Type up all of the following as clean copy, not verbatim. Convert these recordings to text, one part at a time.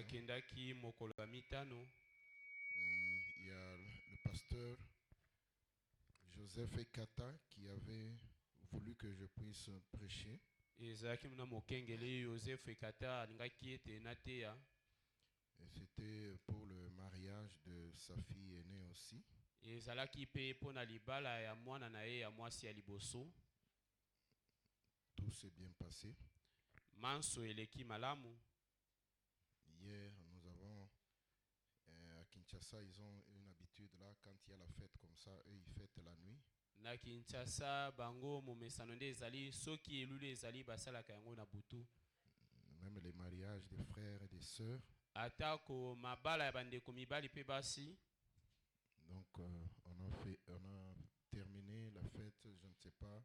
Il y a le pasteur Joseph Ekata qui avait voulu que je puisse prêcher. Et c'était pour le mariage de sa fille aînée aussi. Tout s'est bien passé. Hier, nous avons à Kinshasa, ils ont une habitude là, quand il y a la fête comme ça, eux ils fêtent la nuit. Na Kinshasa, bango momesano nde ezali soki elulu ezali basalaka yango na butu. Même les mariages des frères et des sœurs. Atako mabala ya bandeko mibali pe basi. Donc on a terminé la fête, je ne sais pas.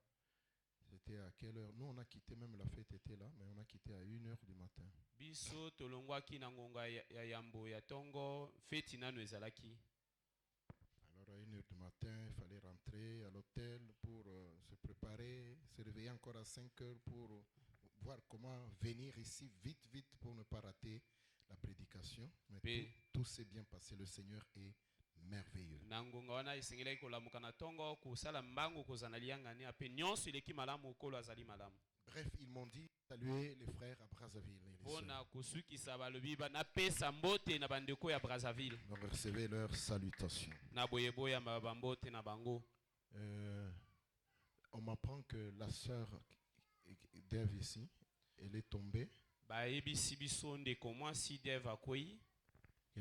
C'était à quelle heure? Nous on a quitté, même la fête était là, mais on a quitté à 1h du matin. Biso tolongwaki na ngonga ya yambo ya tongo feti nanu ezalaki. Alors à 1h du matin, il fallait rentrer à l'hôtel pour se préparer, se réveiller encore à 5h pour voir comment venir ici vite pour ne pas rater la prédication. Mais tout s'est bien passé, le Seigneur est merveilleux. Bref, ils m'ont dit saluer les frères à Brazzaville. Donc recevez leurs salutations. On m'apprend que la sœur Dave ici, elle est tombée. Elle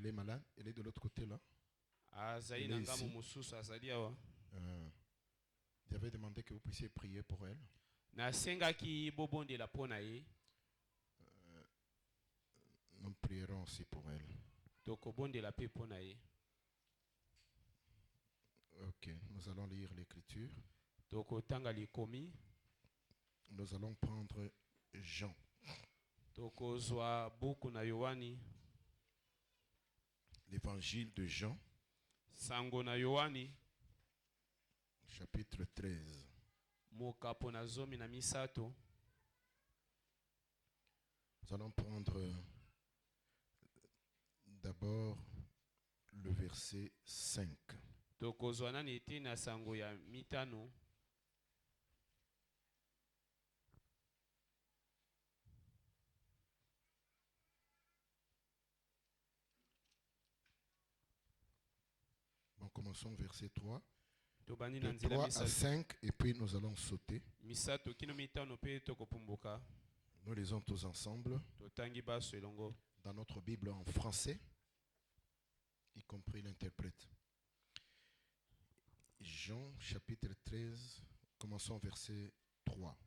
est malade, elle est de l'autre côté là. J'avais demandé que vous puissiez prier pour elle. Nous prierons aussi pour elle. Ok, nous allons lire l'écriture. Nous allons prendre Jean. L'évangile de Jean. Chapitre 13. Nous allons prendre d'abord le verset 5. Bon, commençons verset 3. De 3 à 5 et puis nous allons sauter. Nous lisons tous ensemble dans notre Bible en français, y compris l'interprète. Jean chapitre 13, commençons verset 3.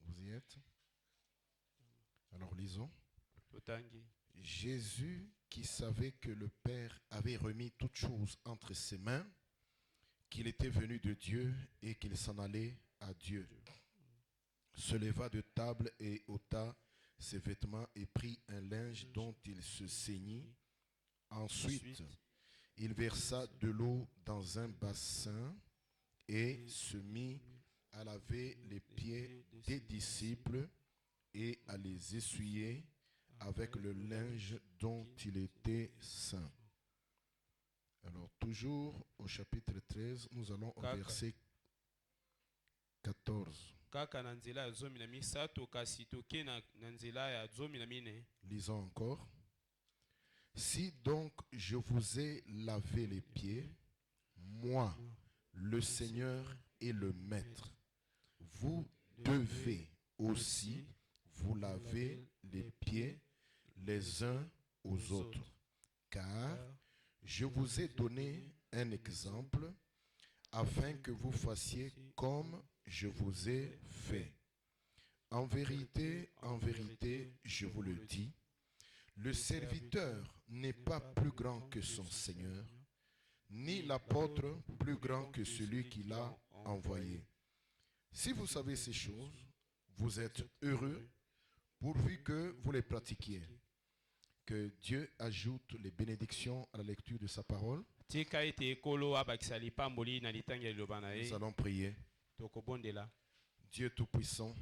Vous y êtes? Alors lisons. Jésus, qui savait que le Père avait remis toutes choses entre ses mains, qu'il était venu de Dieu et qu'il s'en allait à Dieu, se leva de table et ôta ses vêtements et prit un linge dont il se ceignit. Ensuite, il versa de l'eau dans un bassin et se mit à laver les pieds des disciples et à les essuyer avec le linge dont il était saint. Alors toujours au chapitre 13, nous allons au verset 14. Lisons encore. Si donc je vous ai lavé les pieds, moi, le Seigneur et le Maître, vous devez aussi vous laver les pieds les uns aux autres, car je vous ai donné un exemple afin que vous fassiez comme je vous ai fait. En vérité, je vous le dis, le serviteur n'est pas plus grand que son Seigneur, ni l'apôtre plus grand que celui qui l'a envoyé. Si vous savez ces choses, vous êtes heureux pourvu que vous les pratiquiez. Que Dieu ajoute les bénédictions à la lecture de sa parole. Nous allons prier. Dieu Tout-Puissant,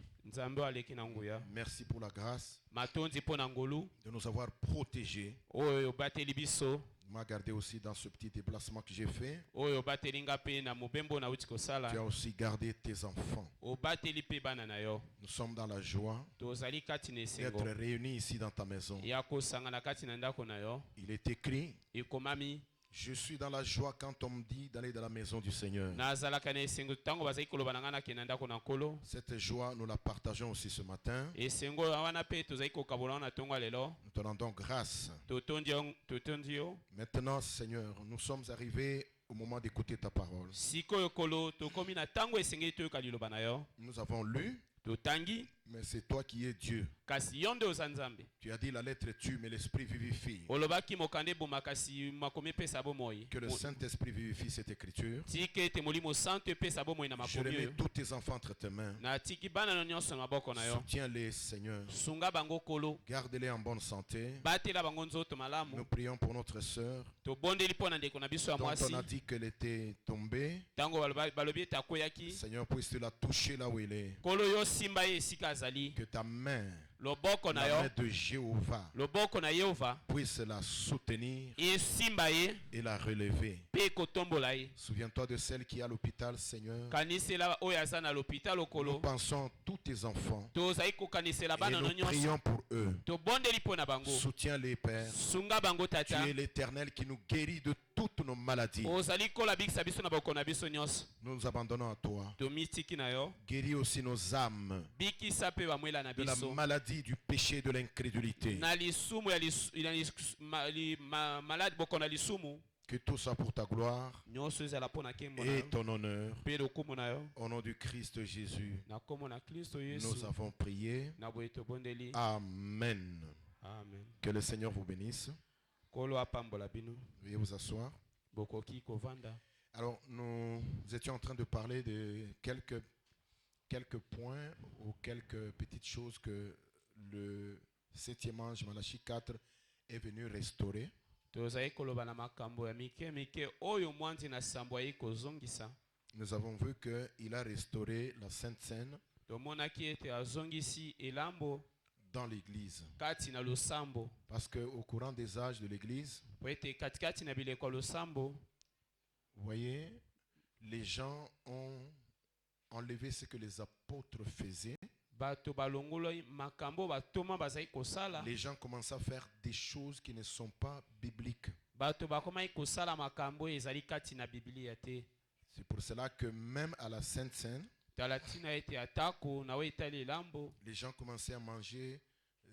merci pour la grâce de nous avoir protégés. Tu m'as gardé aussi dans ce petit déplacement que j'ai fait. Tu as aussi gardé tes enfants. Nous sommes dans la joie d'être réunis ici dans ta maison. Il est écrit, je suis dans la joie quand on me dit d'aller dans la maison du Seigneur. Cette joie, nous la partageons aussi ce matin. Nous te rendons grâce. Maintenant, Seigneur, nous sommes arrivés au moment d'écouter ta parole. Nous avons lu, mais c'est toi qui es Dieu. Tu as dit la lettre tue, mais l'esprit vivifie. Que le Saint-Esprit vivifie cette écriture. Je remets tous tes enfants entre tes mains. Soutiens-les, Seigneur. Garde-les en bonne santé. Nous prions pour notre sœur dont on a dit qu'elle était tombée. Seigneur, puisses-tu la toucher là où elle est. Que ta main, la main de Jéhovah, puisse la soutenir et la relever. Souviens-toi de celle qui est à l'hôpital, Seigneur. Nous pensons à tous tes enfants et nous prions pour eux. Soutiens les pères. Tu es l'Éternel qui nous guérit de toutes nos maladies. Nous nous abandonnons à toi. Guéris aussi nos âmes de la maladie, du péché, de l'incrédulité. Que tout soit pour ta gloire et ton honneur. Au nom du Christ Jésus, nous avons prié. Amen. Que le Seigneur vous bénisse. Veuillez vous asseoir. Alors, nous étions en train de parler de quelques points ou quelques petites choses que le 7e ange, Malachie 4, est venu restaurer. Nous avons vu qu'il a restauré la Sainte Seine dans l'église. Parce qu'au courant des âges de l'église, vous voyez, les gens ont enlevé ce que les apôtres faisaient. Les gens commencent à faire des choses qui ne sont pas bibliques. C'est pour cela que même à la Sainte Seine, les gens commençaient à manger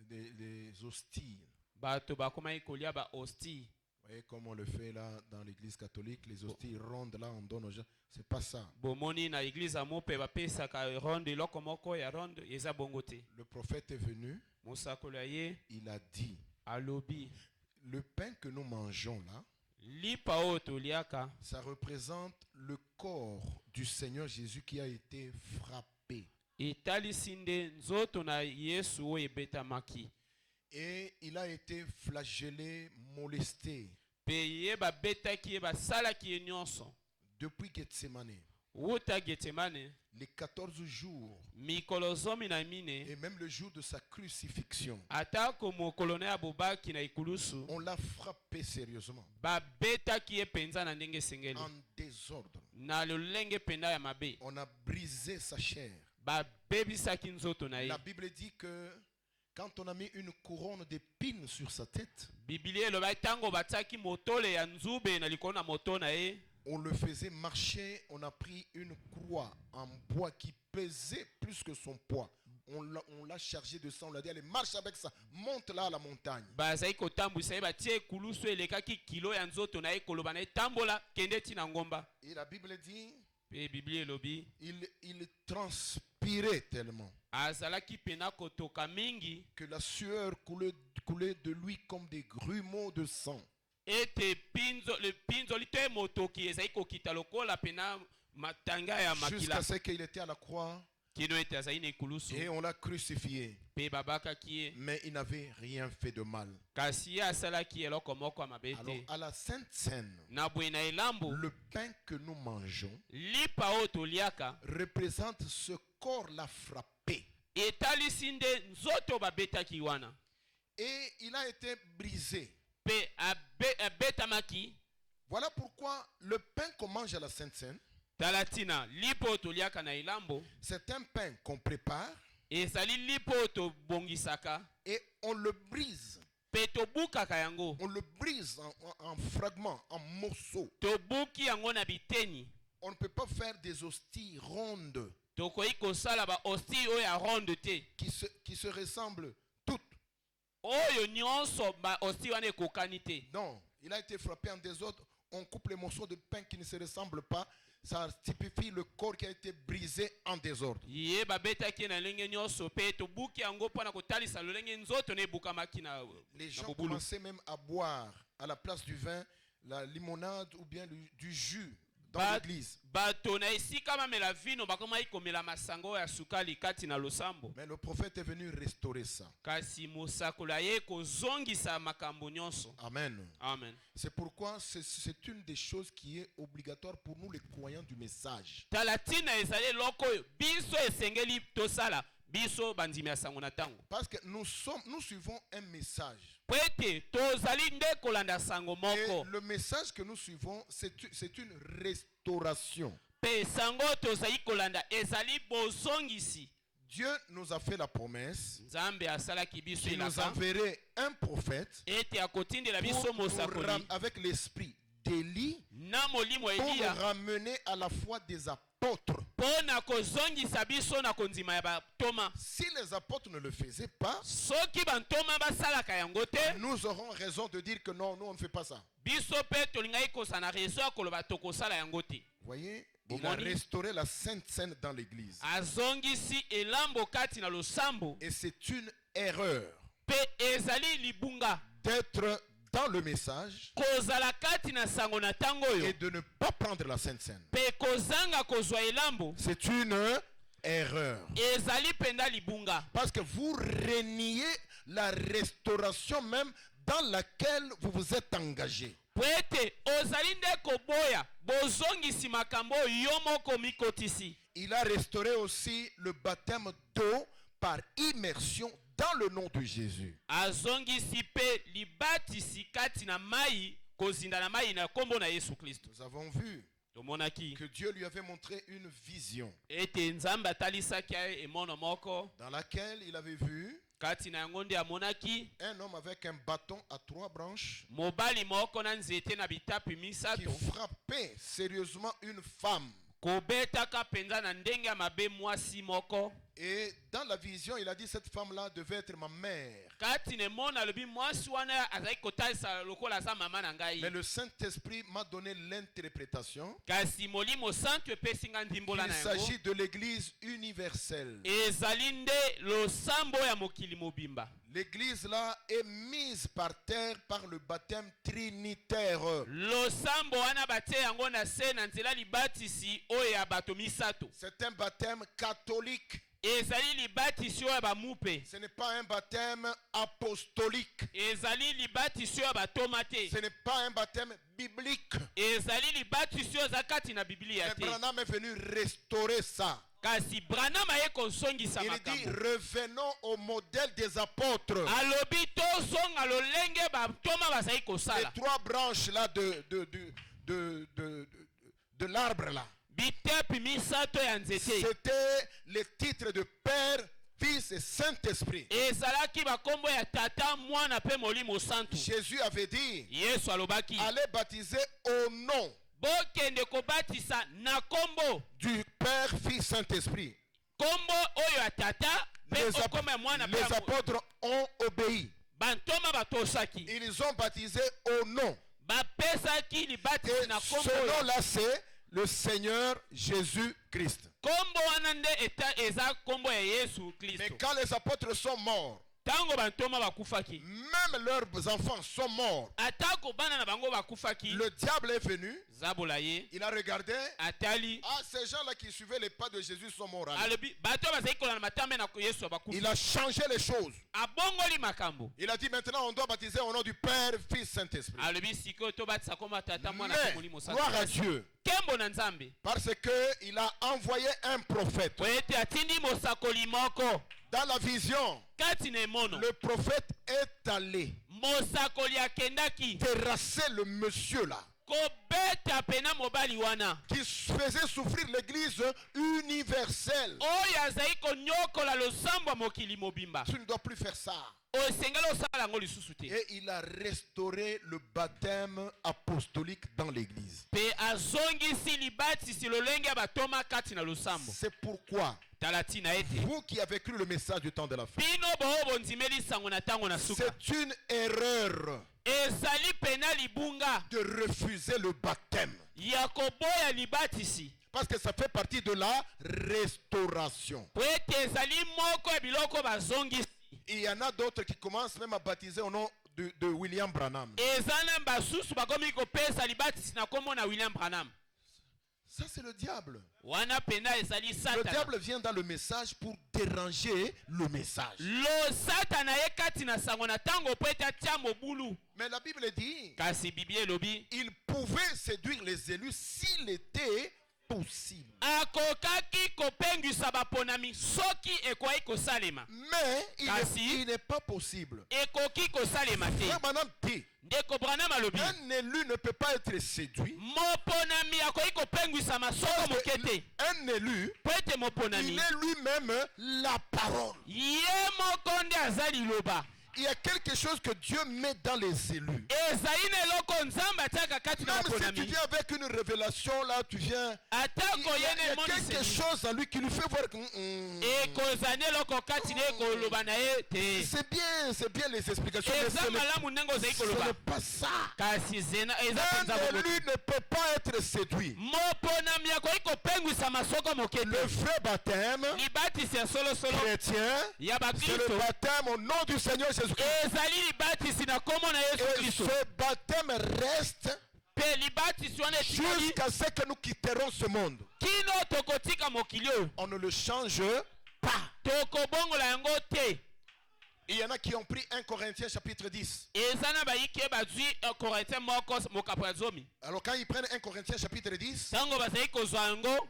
des hosties. Vous voyez comme on le fait là dans l'église catholique, les hosties rondes là, on donne aux gens. C'est pas ça. Le prophète est venu. Il a dit, le pain que nous mangeons là, ça représente le corps du Seigneur Jésus qui a été frappé. Et il a été flagellé, molesté. Depuis Gethsemane, les 14 jours et même le jour de sa crucifixion, on l'a frappé sérieusement, en désordre. On a brisé sa chair. La Bible dit que quand on a mis une couronne d'épines sur sa tête, on le faisait marcher. On a pris une croix en bois qui pesait plus que son poids. On l'a chargé de sang. On l'a dit, allez, marche avec ça. Monte là à la montagne. Et la Bible dit, il transpirait tellement que la sueur coulait de lui comme des grumeaux de sang. Jusqu'à ce qu'il était à la croix et on l'a crucifié. Mais il n'avait rien fait de mal. Alors à la Sainte Seine, le pain que nous mangeons représente ce corps l'a frappé. Et il a été brisé. Pe abetamaki. Voilà pourquoi le pain qu'on mange à la Sainte Seine, Talatina lipo toliaka na ilambo. c'est un pain qu'on prépare. Et sali lipo to bongisaka. Et on le brise. Pe to bukaka yango. On le brise en fragments, en morceaux. To buki yango na biteni. On ne peut pas faire des hosties rondes Tokoyi kosala ba hostie oyo ronde te. qui se ressemblent toutes. Oyo nyonso ba hostie wana ekokani te. Non, il a été frappé en désordre. On coupe les morceaux de pain qui ne se ressemblent pas. Ça typifie le corps qui a été brisé en désordre. Ye babetaki na lenge nyonso pe to buki yango pona kotalisa lolenge nzoto ne bukamaki na. Les gens commençaient même à boire à la place du vin la limonade ou bien du jus dans l'église. Mais le prophète est venu restaurer ça. Amen. Amen. C'est pourquoi c'est une des choses qui est obligatoire pour nous les croyants du message. Parce que nous suivons un message. Et le message que nous suivons, c'est une restauration. Dieu nous a fait la promesse qu'il nous enverrait un prophète avec l'esprit d'Élie pour ramener à la foi des apôtres. Si les apôtres ne le faisaient pas, nous aurons raison de dire que non, nous on ne fait pas ça. Vous voyez, il a restauré la Sainte Seine dans l'église. Et c'est une erreur d'être dans le message et de ne pas prendre la Sainte Seine. C'est une erreur. Parce que vous reniez la restauration même dans laquelle vous vous êtes engagé. Il a restauré aussi le baptême d'eau par immersion dans le nom de Jésus. Nous avons vu que Dieu lui avait montré une vision dans laquelle il avait vu un homme avec un bâton à 3 branches qui frappait sérieusement une femme. Et dans la vision, il a dit cette femme-là devait être ma mère. Mais le Saint-Esprit m'a donné l'interprétation qu'il s'agit de l'Église universelle. L'église là est mise par terre par le baptême trinitaire. C'est un baptême catholique. Ce n'est pas un baptême apostolique. Ce n'est pas un baptême biblique. Et Branham est venu restaurer ça. Il dit revenons au modèle des apôtres. Les 3 branches là de l'arbre là. C'était les titres de Père, Fils et Saint-Esprit. Jésus avait dit allez baptiser au nom du Père, Fils, Saint-Esprit. Les apôtres ont obéi. Ils ont baptisé au nom. Et ce nom-là, c'est le Seigneur Jésus-Christ. Mais quand les apôtres sont morts, tango bantoma bakufaki même leurs enfants sont morts. atako bana na bango bakufaki Le diable est venu, zabola ye il a regardé. atali Ah, ces gens-là qui suivaient les pas de Jésus sont morts. alobi bato bazali kolanda matambe na yesu bakufi Il a changé les choses. abongoli makambo Il a dit maintenant on doit baptiser au nom du Père, Fils, Saint-Esprit. alobi sikoyo tobatisa kombo tata mwana Mais, komoli gloire à Dieu, kembo na nzambe parce qu'il a envoyé un prophète. po ete atindi mosakoli moko Dans la vision, kati na emono le prophète est allé mosakoli akendaki terrasser le monsieur là, kobeta pena mobali wana qui faisait souffrir l'église universelle. oyo azali konyokola losambo ya mokili mobimba Tu ne dois plus faire ça. osengeli osala yango lisusu te Et il a restauré le baptême apostolique dans l'église. mpe azongisi libatisi lolenge ya batoma kati na losambo C'est pourquoi tala ntina ete vous qui avez cru le message du temps de la fin, bino boo bondimeli sango na ntango na suka c'est une erreur ezali pena libunga de refuser le baptême. ya koboya libatisi Parce que ça fait partie de la restauration. po ete ezali moko ya biloko bazongisi Il y en a d'autres qui commencent même à baptiser au nom de William Branham. eza na basusu bakomi kopesa libatisi na kombo na William Branham Ça, c'est le diable. wana pena ezali Le satana diable vient dans le message pour déranger le message. lo satana ye kati na sango na ntango po ete atia mobulu Mais la Bible dit, kasi biblia elobi il pouvait séduire les élus s'il était possible. akokaki kopengwisa baponami soki ekoki kosalema Mais Kasi- il n'est pas possible. ekoki kosalema te Frère Branham dit, ndeko Branham alobi un élu ne peut pas être séduit. moponami akoki kopengwisama soko Parce moke que te un élu, po ete il moponami est lui-même la parole. ye moko nde aza liloba Il y a quelque chose que Dieu met dans les élus. ezali na eloko nzambe atiaka kati na Même si tu moponami viens avec une révélation là, tu viens. Il atako y ye a na quelque emoniseli chose en lui qui lui fait voir que ekozali eloko kati na ekoloba na ye te c'est bien les explications. Mais eza malamu ndenge ozali ce n'est koloba pas ça. kasi eza mpenza Un bongo élu ne peut pas être séduit. moponami akoki kopengwisama soko moke Le te vrai baptême libatisi ya solosolo chrétien, ya c'est le bakristo baptême au nom du Seigneur Jésus-Christ. ezali libatisi na kombo na yesu Et kristo ce baptême reste mpe libatisi wana etikali jusqu'à ce que nous quitterons ce monde. kino tokotika mokili oyo On ne le change pas. tokobongola yango te Il y en a qui ont pris 1 Corinthiens chapitre 10. eza na bayiki bazwi korintien moko mokapo ya zomi Alors quand ils prennent 1 Corinthiens chapitre 10, ntango bazali kozwa yango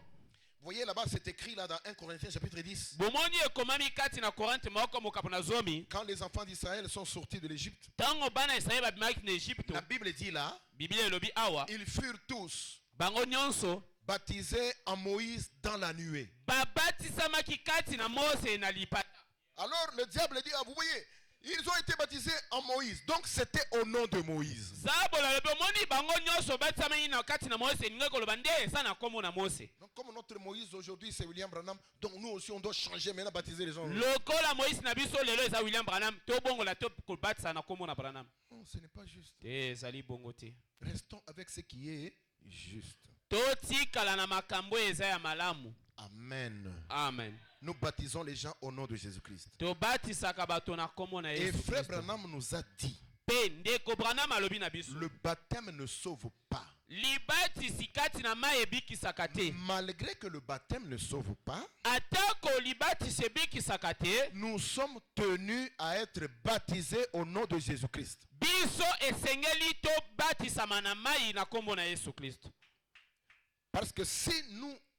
vous voyez là-bas, c'est écrit là dans 1 Corinthiens chapitre 10. bomoni ekomami kati na korinte moko mokapo na zomi Quand les enfants d'Israël sont sortis de l'Égypte, ntango bana israeli babimaki na egypte la Bible dit là, biblia elobi awa ils furent tous bango nyonso baptisés en Moïse dans la nuée. babatisamaki kati na mose na lipata Alors le diable dit, ah, vous voyez, ils ont été baptisés en Moïse. Donc c'était au nom de Moïse. zabola lobi omoni bango nyonso batisamaki na kati na mose elingi koloba nde eza na kombo na mose Donc comme notre Moïse aujourd'hui c'est William Branham, donc nous aussi on doit changer maintenant, baptiser les gens. lokola moïse na biso lelo eza william branham tobongola to kobatisa na kombo na branham Non, ce n'est pas juste. te ezali bongo te Restons avec ce qui est juste. totikala na makambo oyo eza ya malamu Amen. amen Nous baptisons les gens au nom de Jésus-Christ. tobatisaka bato na kombo na Et yesu frère kristo Branham nous a dit, mpe ndeko branham alobi na biso le baptême ne sauve pas. libatisi kati na mai ebikisaka te Malgré que le baptême ne sauve pas, atako libatisi ebikisaka te nous sommes tenus à être baptisés au nom de Jésus-Christ. biso esengeli tobatisama na mai na kombo na yesu kristo Parce que si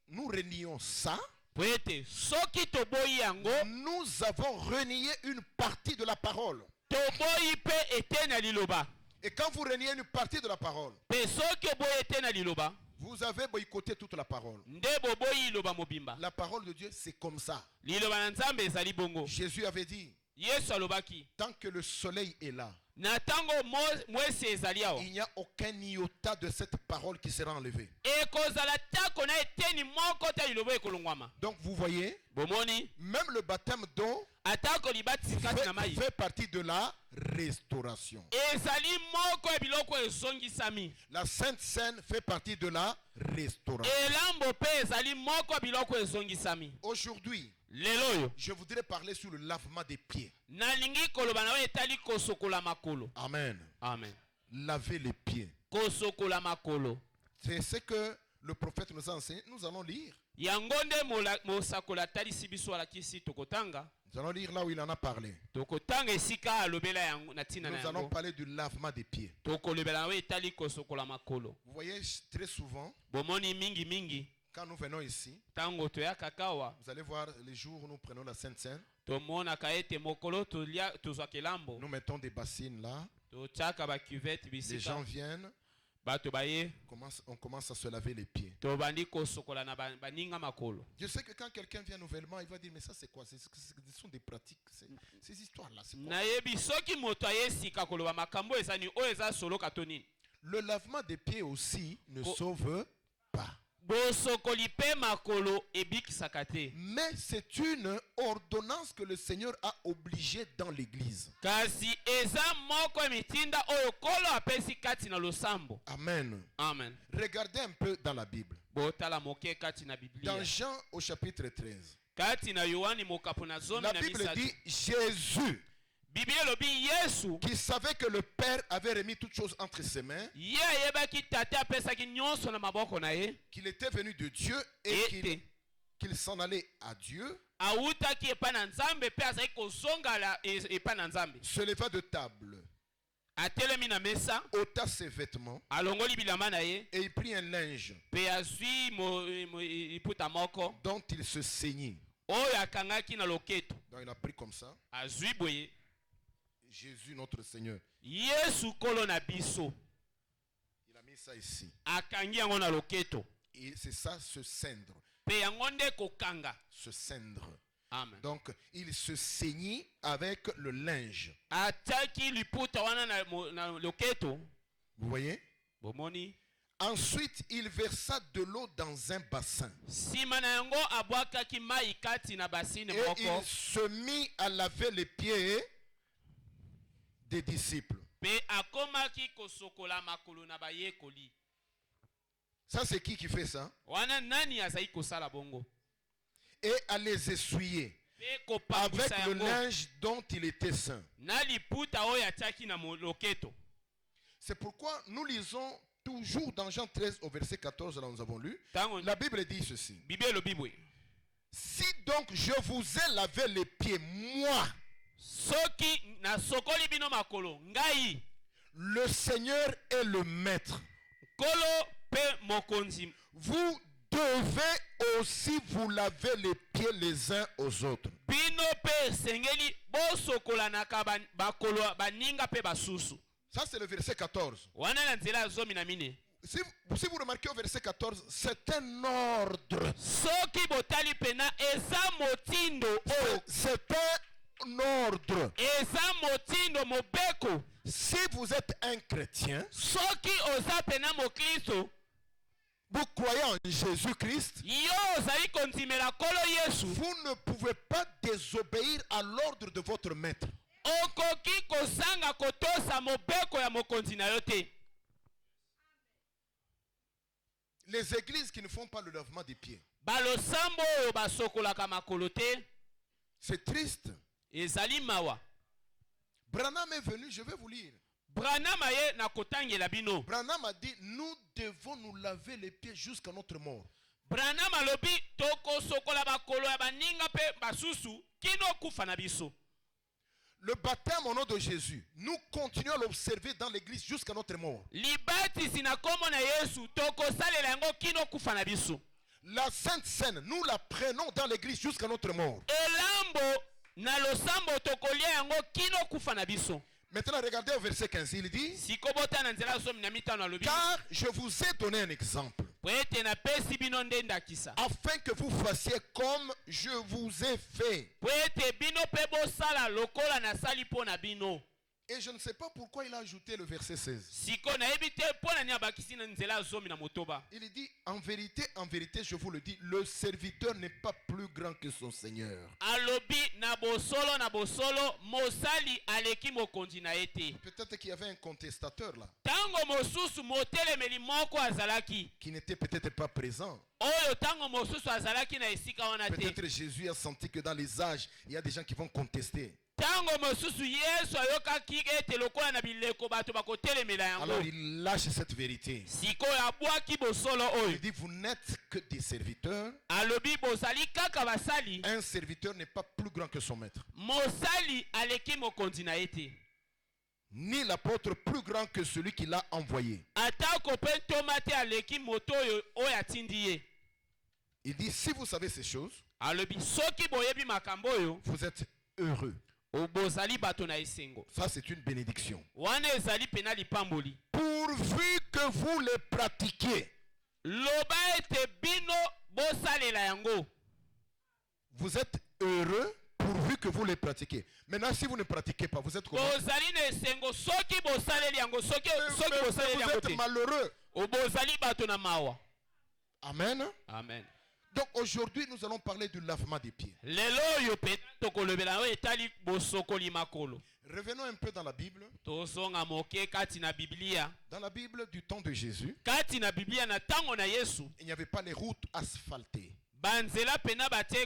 nous renions ça, po ete soki toboyi yango nous avons renié une partie de la parole. toboyi mpe ete na liloba Et quand vous reniez une partie de la parole, mpe soki oboyi ete na liloba vous avez boycotté toute la parole. nde boboyi liloba mobimba La parole de Dieu, c'est comme ça. liloba na nzambe ezali bongo Jésus avait dit, yesu alobaki tant que le soleil est là, na ntango mwesi ezali awa il n'y a aucun iota de cette parole qui sera enlevée. ekozala tako na eteni moko te liloba ekolongwama Donc vous voyez, bomoni même le baptême d'eau atako libatisi kati na mai fait partie de la restauration. ezali moko ya biloko ezongisami La Sainte Seine fait partie de la restauration. elambo mpe ezali moko ya biloko ezongisami Aujourd'hui, Leloyo. Je voudrais parler sur le lavement des pieds. Nalingi koloba na etali kosokola makolo. Amen. Amen. Laver les pieds. Kosokola makolo. C'est ce que le prophète nous a enseigné. Nous allons lire. Yangonde mosakola tali sibiso ala kisi tokotanga. Nous allons lire là où il en a parlé. Tokotanga esika alobela yango natina na Nous yango. allons parler du lavement des pieds. Tokolobela etali kosokola makolo. Vous voyez très souvent, Bomoni mingi. quand nous venons ici, Tango toya kakawa. vous allez voir les jours où nous prenons la Sainte Seine. Tomona kaete mokolo tolia tozwa kelambo. Nous mettons des bassines là. Tochaka ba cuvette Les gens bisika. viennent. Bato baye. On commence à se laver les pieds. Tobandi kosokola na baninga makolo. Je sais que quand quelqu'un vient nouvellement, il va dire mais ça c'est quoi? Ce sont des pratiques. Ces histoires-là, c'est quoi? Nayebi soki moto ayesika koloba makambo ezani o eza solo katoni. Le lavement des pieds aussi ne sauve pas. Bosokoli pe makolo ebikisaka te. Mais c'est une ordonnance que le Seigneur a obligée dans l'église. Kasi eza moko emitinda oyo kolo apesi kati na losambo. Amen. Amen. Regardez un peu dans la Bible. Botala moke kati na Biblia. Dans Jean au chapitre 13. Kati na Yohani mokapo na zomi La na Bible misatu. dit Jésus, Biblia lobi Yesu. qui savait que le Père avait remis toutes choses entre ses mains, Ye ayebaki tate apesaki nyonso na maboko na ye. qu'il était venu de Dieu et Ete. qu'il s'en allait à Dieu, Awutaki epa na Nzambe pe azali kozongala epa na Nzambe. se leva de table, Atelemi na mesa. ôta ses vêtements Alongoli bilamba na ye. et il prit un linge Pe azwi iputa moko. dont il se saignit. Oyo akangaki na loketo. Donc il a pris comme ça. Azwi boye. Jésus notre Seigneur. Yesu kolo na biso. Il a mis ça ici. Akangi yango na loketo. Et c'est ça, se cendre. Pe yango nde kokanga. Se cendre. Amen. Donc il se saignit avec le linge. Ataki liputa wana na loketo. Vous voyez? Bomoni. Ensuite, il versa de l'eau dans un bassin. Sima na yango abwakaki mai kati na basine Et moko. il se mit à laver les pieds des disciples. Pe akomaki kosokola makolo na bayekoli. Ça, c'est qui fait ça? Wana nani azali kosala bongo? Et à les essuyer Pe avec kopangwisa le yango linge dont il était saint. na liputa oyo atiaki na loketo. C'est pourquoi nous lisons toujours dans Jean 13 au verset 14, là nous avons lu. Tango La Bible dit ceci. Biblia elobi boye. Si donc je vous ai lavé les pieds, moi, Soki na sokoli bino makolo, ngai le Seigneur est le maître, kolo pe mokonzi. vous devez aussi vous laver les pieds les uns aux autres. Bino pe sengeli bosokola na bakolo baninga pe basusu. Ça c'est le verset 14. Wana na nzela zomi na mine. Si vous remarquez au verset 14, c'est un ordre. Soki botali pena eza motindo o. C'est un ordre. Eza motindo mobeko. Si vous êtes un chrétien, Soki oza pena mokristo. vous croyez en Jésus-Christ, Yo ozali konzimela kolo Yesu. vous ne pouvez pas désobéir à l'ordre de votre maître. Okoki kosanga kotosa mobeko ya mokonzi na yo te. Les églises qui ne font pas le lavement des pieds, Balosambo oyo basokolaka makolo te. c'est triste. Ezali mawa. Branham est venu, je vais vous lire. Branham aye na kotangela bino. Branham a dit, nous devons nous laver les pieds jusqu'à notre mort. Branham alobi tokosokola bakolo ya baninga pe basusu kino kufa na biso. Le baptême au nom de Jésus, nous continuons à l'observer dans l'église jusqu'à notre mort. Libatisi na kombo na Yesu tokosalela yango kino kufa na biso. La Sainte Seine, nous la prenons dans l'église jusqu'à notre mort. Elambo na losambo tokolia yango kino kufa na biso. Maintenant, regardez au verset 15, il dit, Sikobota na nzela somi na mitano alobi. car je vous ai donné un exemple, Poete na pesi bino ndenda kisa. afin que vous fassiez comme je vous ai fait. Poete bino pe bosala lokola na sali po na bino. Et je ne sais pas pourquoi il a ajouté le verset 16. siko nayebi te mpo nani abakisi na nzela ya zomi na motoba. Il dit, en vérité, je vous le dis, le serviteur n'est pas plus grand que son Seigneur. Alobi na bosolo mosali aleki mokonzi na ye te. Peut-être qu'il y avait un contestateur là, Tango mosusu motelemeli moko azalaki, qui n'était peut-être pas présent. oyo tango mosusu azalaki na esika wana te. Peut-être Jésus a senti que dans les âges, il y a des gens qui vont contester. Tango mosusu Yesu ayokaki ete lokola na bileko bato bakotelemela Alors yango, il lâche cette vérité. sikoyo abwaki bosolo Il oyo. dit, vous n'êtes que des serviteurs. Alobi bozali kaka basali, Un serviteur n'est pas plus grand que son maître. mosali aleki mokonzi na ye te. Ni l'apôtre plus grand que celui qui l'a envoyé. Atako mpe ntoma te aleki moto oyo atindi ye. Il dit, si vous savez ces choses, Alobi soki boyebi makambo oyo, vous êtes heureux. bozali bato na esengo. Ça, c'est une bénédiction. Wana ezali pena lipamboli. Pourvu que vous les pratiquiez. Loba ete bino bosalela yango. Vous êtes heureux pourvu que vous les pratiquiez. Maintenant, si vous ne pratiquez pas, vous êtes comment? Bozali na esengo soki bosaleli yango, soki bosaleli Vous yango êtes te. malheureux. Bozali bato na mawa. Amen. Amen. Donc aujourd'hui, nous allons parler du lavement des pieds. Lelo oyo pe tokolobela oyo etali bosokoli makolo. Revenons un peu dans la Bible. Tozonga moke kati na Biblia. Dans la Bible du temps de Jésus, Kati na Biblia na tango na Yesu, il n'y avait pas les routes asphaltées. banzela pena batie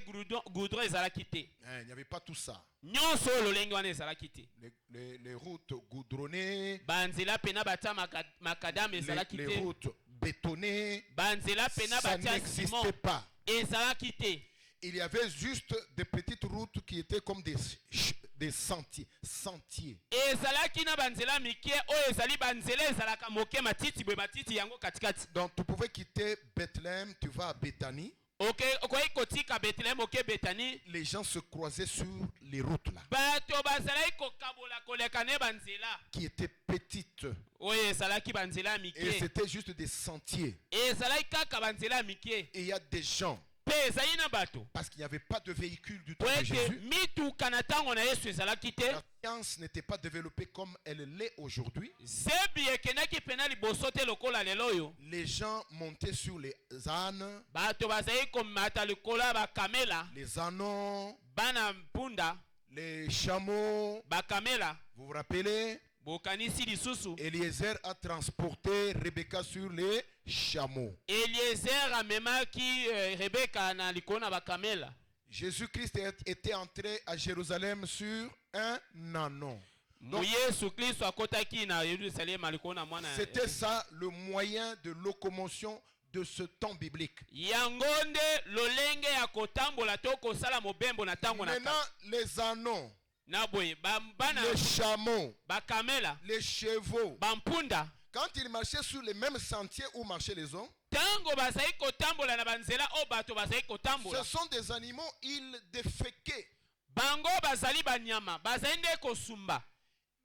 goudron ezalaki te. Il n'y avait pas tout ça. Nyonso oyo lolenge wana ezalaki te. Les routes goudronnées, Banzela pena batia makadam ezalaki les te. routes bétonnées, Banzela pena ça batia simon n'existait pas. ezalaki te. Il y avait juste des petites routes qui étaient comme des sentiers. Ezalaki na banzela mike oyo ezali banzela ezalaka moke matiti boye matiti yango katikati. Donc tu pouvais quitter Bethléem, tu vas à Béthanie. Ok, okoki kotika Bethlehem oke Betani. Les gens se croisaient sur les routes là, Bato bazalaki kokabola koleka ne banzela. qui étaient petites. Oyo ezalaki banzela Et mike. c'était juste des sentiers. Ezalaki kaka banzela mike. Et il y a des gens, Pe ezali na bato. parce qu'il n'y avait pas de véhicule du temps Po de ete Jésus. mituka na ntango na Yesu ezalaki te. La science n'était pas développée comme elle l'est aujourd'hui. Zebi ekendaki pena liboso te lokola lelo oyo. Les gens montaient sur les ânes, Bato bazali komata likola bakamela. les ânons, Bana mpunda les chameaux. bakamela. Vous vous rappelez? Bokanisi lisusu. Eliezer a transporté Rebecca sur les chameaux. Eliezer amemaki Rebeka na likolo na bakamela. Jésus-Christ était entré à Jérusalem sur un ânon. Donc, Yesu Kristo akotaki na Yerusalema likolo na mwana. c'était ça le moyen de locomotion de ce temps biblique. Yango nde lolenge ya kotambola to kosala mobembo na tango na Maintenant, les ânons, na boye bana les chameaux, bakamela les chevaux, bampunda quand ils marchaient sur les mêmes sentiers où marchaient les hommes, tango bazali kotambola na banzela o bato bazali ce kotambola sont des animaux, ils déféquaient. bango bazali banyama bazali nde kosumba.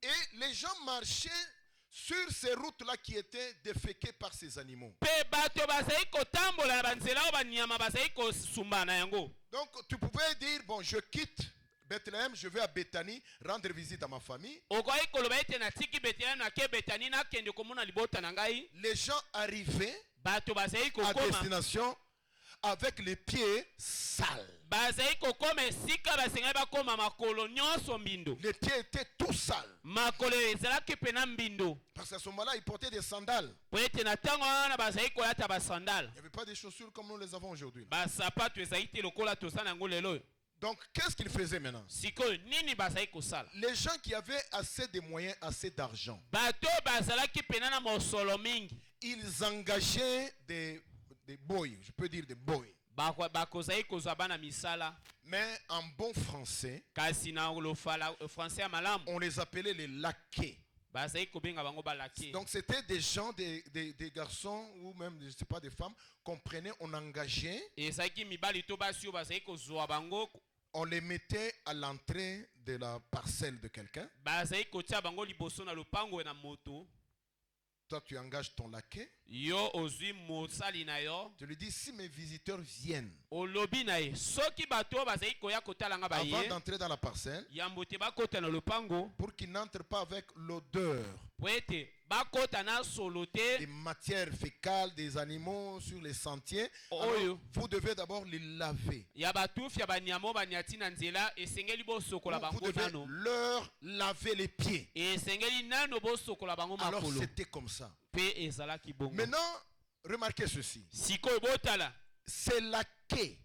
Et les gens marchaient sur ces routes-là qui étaient déféquées par ces animaux. Pe bato bazali kotambola na banzela o banyama bazali kosumba na yango. Donc tu pouvais dire, bon, je quitte Bethléem, je vais à Béthanie, rendre visite à ma famille. Okoki koloba ete natiki Betelehem nake Betani nakende komona libota na ngai. Les gens arrivaient Bato bazali à kokoma destination avec les pieds sales. bazali kokoma esika basengai bakoma makolo nyonso mbindo. Les pieds étaient tout sales. Makolo ezalaki pena mbindo. Parce qu'à ce moment-là, ils portaient des sandales. Po ete na ntango wana bazali kolata basandale. Il n'y avait pas des chaussures comme nous les avons aujourd'hui. Basapato ezali te lokola tosala yango lelo. Donc, qu'est-ce qu'ils faisaient maintenant? Sikoyo nini bazali kosala? Les gens qui avaient assez de moyens, assez d'argent, Bato bazalaki pena na mosolo mingi. ils engageaient des boys, je peux dire des boys. Bakozali kozwa bana misala. Mais en bon français, Kasi na lofala français ya malamu. on les appelait les laquais. Bazali kobenga bango balaki. Donc c'était des gens, des garçons ou même, je ne sais pas, des femmes qu'on prenait, on engageait, Ezaki mibali to basi bazali kozwa bango. on les mettait à l'entrée de la parcelle de quelqu'un. Bazali kotia bango liboso na lopango na moto. Toi, tu engages ton laquais. Yo ozwi mosali na yo. Tu lui dis, si mes visiteurs viennent, Olobi na ye. Soki bato bazali koya kotala nga ba avant ye. d'entrer dans la parcelle, Yambo te bakota na lopango. pour qu'ils n'entrent pas avec l'odeur Po ete bakota na solo te. des matières fécales des animaux sur les sentiers, Oyo. alors, vous devez d'abord les laver. Ya batufi ya banyamo banyati na nzela esengeli bosokola Vous bango devez nano. leur laver les pieds. Esengeli nano bosokola bango Alors makolo. c'était comme ça. Pe ezalaki bongo. Maintenant, remarquez ceci. Sikoyo botala. Ces laquais,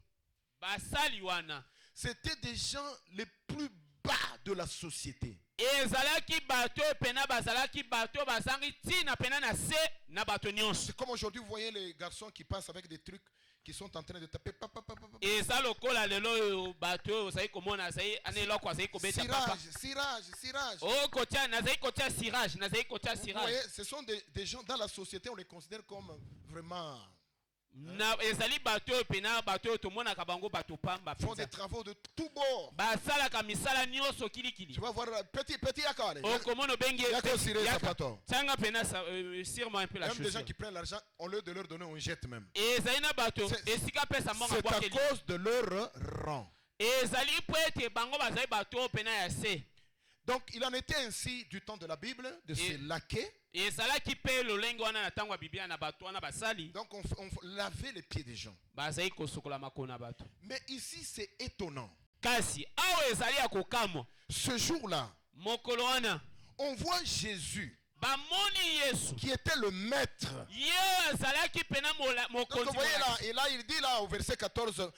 Basali wana. c'était des gens les plus bas de la société. Ezalaki bato pena bazalaki bato bazangi tina pena na se na bato nyonso. C'est comme aujourd'hui, vous voyez les garçons qui passent avec des trucs qui sont en train de taper. Eza lokola lelo bato ozali komona zai aneloko azali kobeta papa. Cirage. Oh kotia nazali kotia cirage, nazali kotia Vous cirage. voyez, ce sont des gens dans la société, on les considère comme vraiment... Na ezali bato pena bato tomona ka bango bato pamba font des penza. travaux de tout bord. Basala ka misala nyonso kilikili. Tu vas voir petit akale. Oh komono bengi Yako sire sapato. Tanga pena sûrement un peu la Même des gens chaussure. qui prennent l'argent, au lieu de leur donner, on jette même. Ezali na bato esika pesa monga C'est à bwakeli. cause de leur rang. Ezali po ete bango bazali bato pena ya se. Donc il en était ainsi du temps de la Bible, de ces laquais. Ezalaki pe lolenge wana na tango ya Biblia na bato wana basali. Donc on lavait les pieds des gens. Bazali kosokola makolo na bato. Mais ici c'est étonnant. Kasi awo ezali ya kokamwa. Ce jour-là, Mokolo wana on voit Jésus bamoni Yesu. qui était le maître. Ye azalaki pena Donc vous mokonzi. voyez là, et là il dit là au verset 14,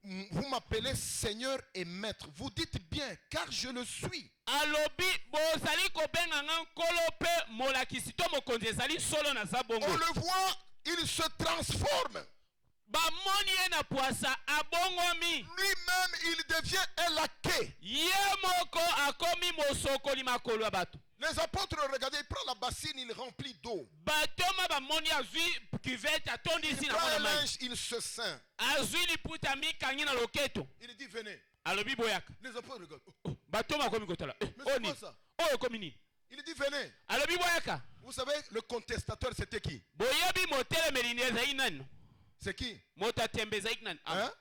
vous m'appelez Seigneur et Maître. Vous dites bien, car je le suis. Alobi bozali kobenga nga nkolo pe molakisi to mokonzi ezali solo na zabongo. On le voit, il se transforme. Bamoni ye na poasa abongomi. Lui-même, il devient un laquais. Ye moko akomi mosokoli makolo ya bato. Les apôtres regardaient, il prend la bassine, il remplit d'eau. Batoma bamoni azwi cuvette atondisi Il na prend un mwana mai. linge, il se ceint. Azwi liputa mikangi na loketo. Il dit, venez. Alobi boyaka. Les apôtres regardent. Batoma akomi kotala. Mais c'est Oni. quoi ça? Oyo komi nini? Il dit, venez. Alobi boyaka. Vous savez, le contestateur, c'était qui? Boyebi motelemeli ndi ezali nani? C'est qui? Moto atembe ezali nani? Hein?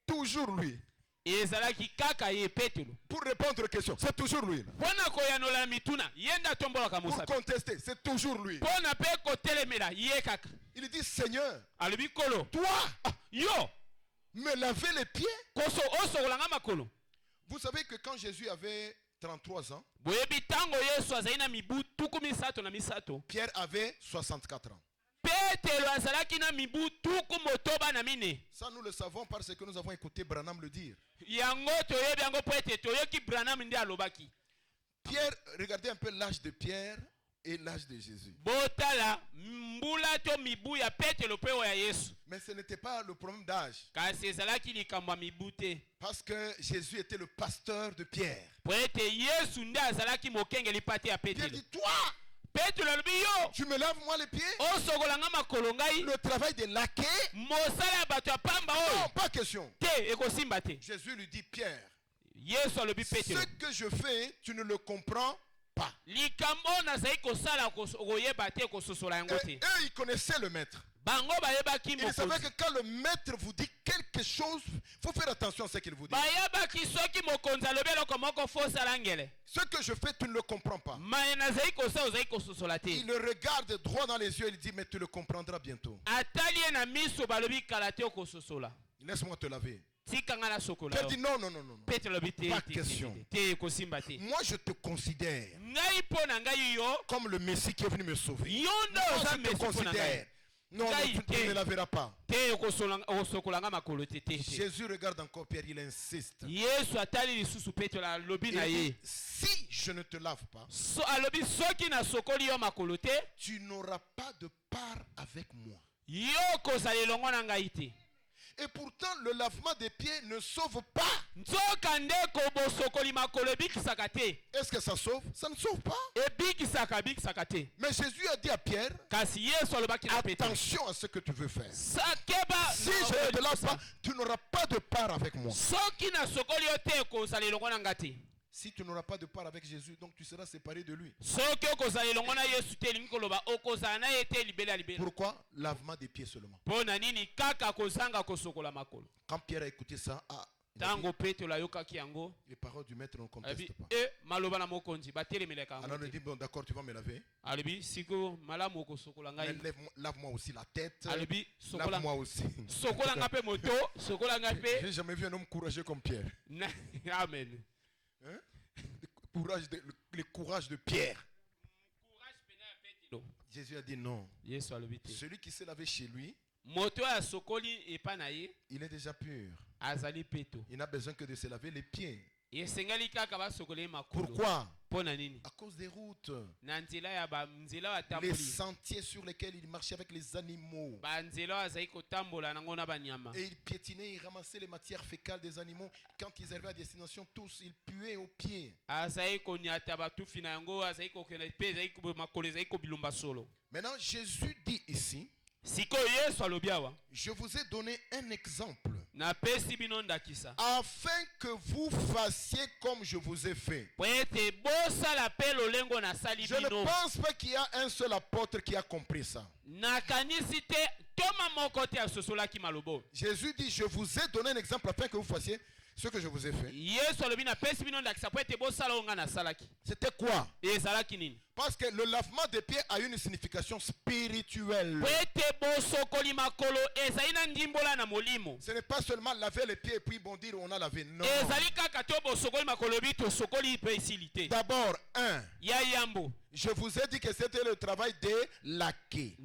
Toujours lui. Ezalaki kaka ye Petelo. Pour répondre aux questions, c'est toujours lui. Pona koyanola mituna yenda tombolaka Pour mosapi. contester, c'est toujours lui. Pona pe kotelemela ye kaka. Il dit, Seigneur, Alobi kolo. toi, Yo me laver les pieds. koso osokolanga makolo. Vous savez que quand Jésus avait 33 ans, Boyebi tango Yesu azali na mibu tuku misato na misato. Pierre avait 64 ans. Petelo azalaki na mibu tuku motoba na mine. Ça, nous le savons parce que nous avons écouté Branham le dire. Yango toyebi yango po ete toyoki Branham nde alobaki. Pierre, regardez un peu l'âge de Pierre et l'âge de Jésus. Botala mbula to mibu ya Petelo pe ya Yesu. Mais ce n'était pas le problème d'âge. Kasi ezalaki likambo ya mibu te. Parce que Jésus était le pasteur de Pierre. Po ete Yesu nde azalaki mokengeli pate ya Pierre Petelo. dit, toi, Petelo alobi yo tu me laves moi les pieds? osokolanga makolo ngai. Le travail des laquais? Mosala ya bato ya pamba Non, oyo pas question. te ekosimba te. Jésus lui dit, Pierre, Yesu alobi Petelo. ce que je fais, tu ne le comprends pas. Likambo nazali kosala koyeba te kososola yango Et te. eux, ils connaissaient le maître. Bango bayebaki Ils savaient mokonzi. que quand le maître vous dit quelque chose, il faut faire attention à ce qu'il vous dit. Bayebaki soki mokonzi alobi eloko moko fosala ngele. Ce que je fais, tu ne le comprends pas. Maye nazali kosala ozali kososola te. Il le regarde droit dans les yeux, il dit, mais tu le comprendras bientôt. Atali ye na miso balobi kala te okososola. Laisse-moi te laver. Tika nga na sokola Pierre yo. dit, non, non, non, non. non. Petelo alobi te Pas te, question. te ekosimba te. Moi, je te considère Ngai mpo na ngai yo comme le Messie qui est venu me sauver. yo nde Moi, oza je te mesi mpo na considère. ngai. Non, non, tu ne la verras pas. Te okosokola nga makolo te te te. Jésus regarde encore Pierre, il insiste. Yesu atali lisusu Petelo alobi Il na dit, ye. si je ne te lave pas, Alobi soki nasokoli yo makolo te tu n'auras pas de part avec moi. yo kozala elongo na ngai te. Et pourtant, le lavement des pieds ne sauve pas. Nzoka ndeko bosokoli makolo ebikisaka te. Est-ce que ça sauve? Ça ne sauve pas. Ebikisaka te. Mais Jésus a dit à Pierre, Kasi Yesu alobaki na Petelo. attention à ce que tu veux faire. Sakeba Si je ne te lave pas, tu n'auras pas de part avec moi. soki nasokoli yo te kozala elongo na ngai te. Si tu n'auras pas de part avec Jésus, donc tu seras séparé de lui. Pourquoi? Lavement des pieds seulement. Quand Pierre a écouté ça, les paroles du maître ne contestent pas. Alors on dit, bon d'accord, tu vas me laver. Mais lave-moi aussi la tête. Lave-moi aussi. Je n'ai jamais vu un homme courageux comme Pierre. Amen. Hein? Le courage de Pierre. Jésus a dit non. Celui qui s'est lavé chez lui, il est déjà pur. Il n'a besoin que de se laver les pieds. Pourquoi? À cause des routes, les sentiers sur lesquels il marchait avec les animaux. Et il piétinait, il ramassait les matières fécales des animaux. Quand ils arrivaient à destination, tous, ils puaient aux pieds. Maintenant, Jésus dit ici, je vous ai donné un exemple afin que vous fassiez comme je vous ai fait. Je ne pense pas qu'il y a un seul apôtre qui a compris ça. Jésus dit, je vous ai donné un exemple afin que vous fassiez ce que je vous ai fait. C'était quoi? Parce que le lavement des pieds a une signification spirituelle. Ce n'est pas seulement laver les pieds et puis bon dire on a lavé. Non. D'abord, je vous ai dit que c'était le travail des laquais.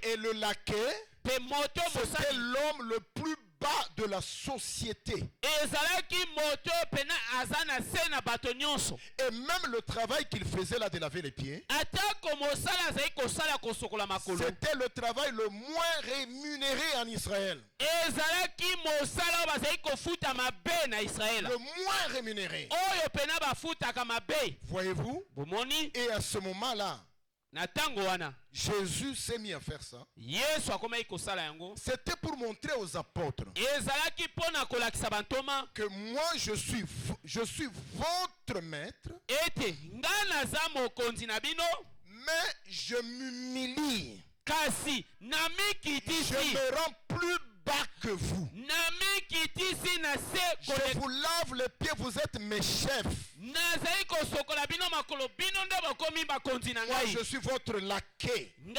Et le laquais, c'était l'homme le plus bas de la société. Et même le travail qu'il faisait là de laver les pieds, c'était le travail le moins rémunéré en Israël. Le moins rémunéré. Voyez-vous? Et à ce moment-là, Jésus s'est mis à faire ça. C'était pour montrer aux apôtres que moi je suis votre maître, mais je m'humilie. Je me rends plus bas que vous. Je vous lave les pieds, vous êtes mes chefs. Moi je suis votre laquais. Et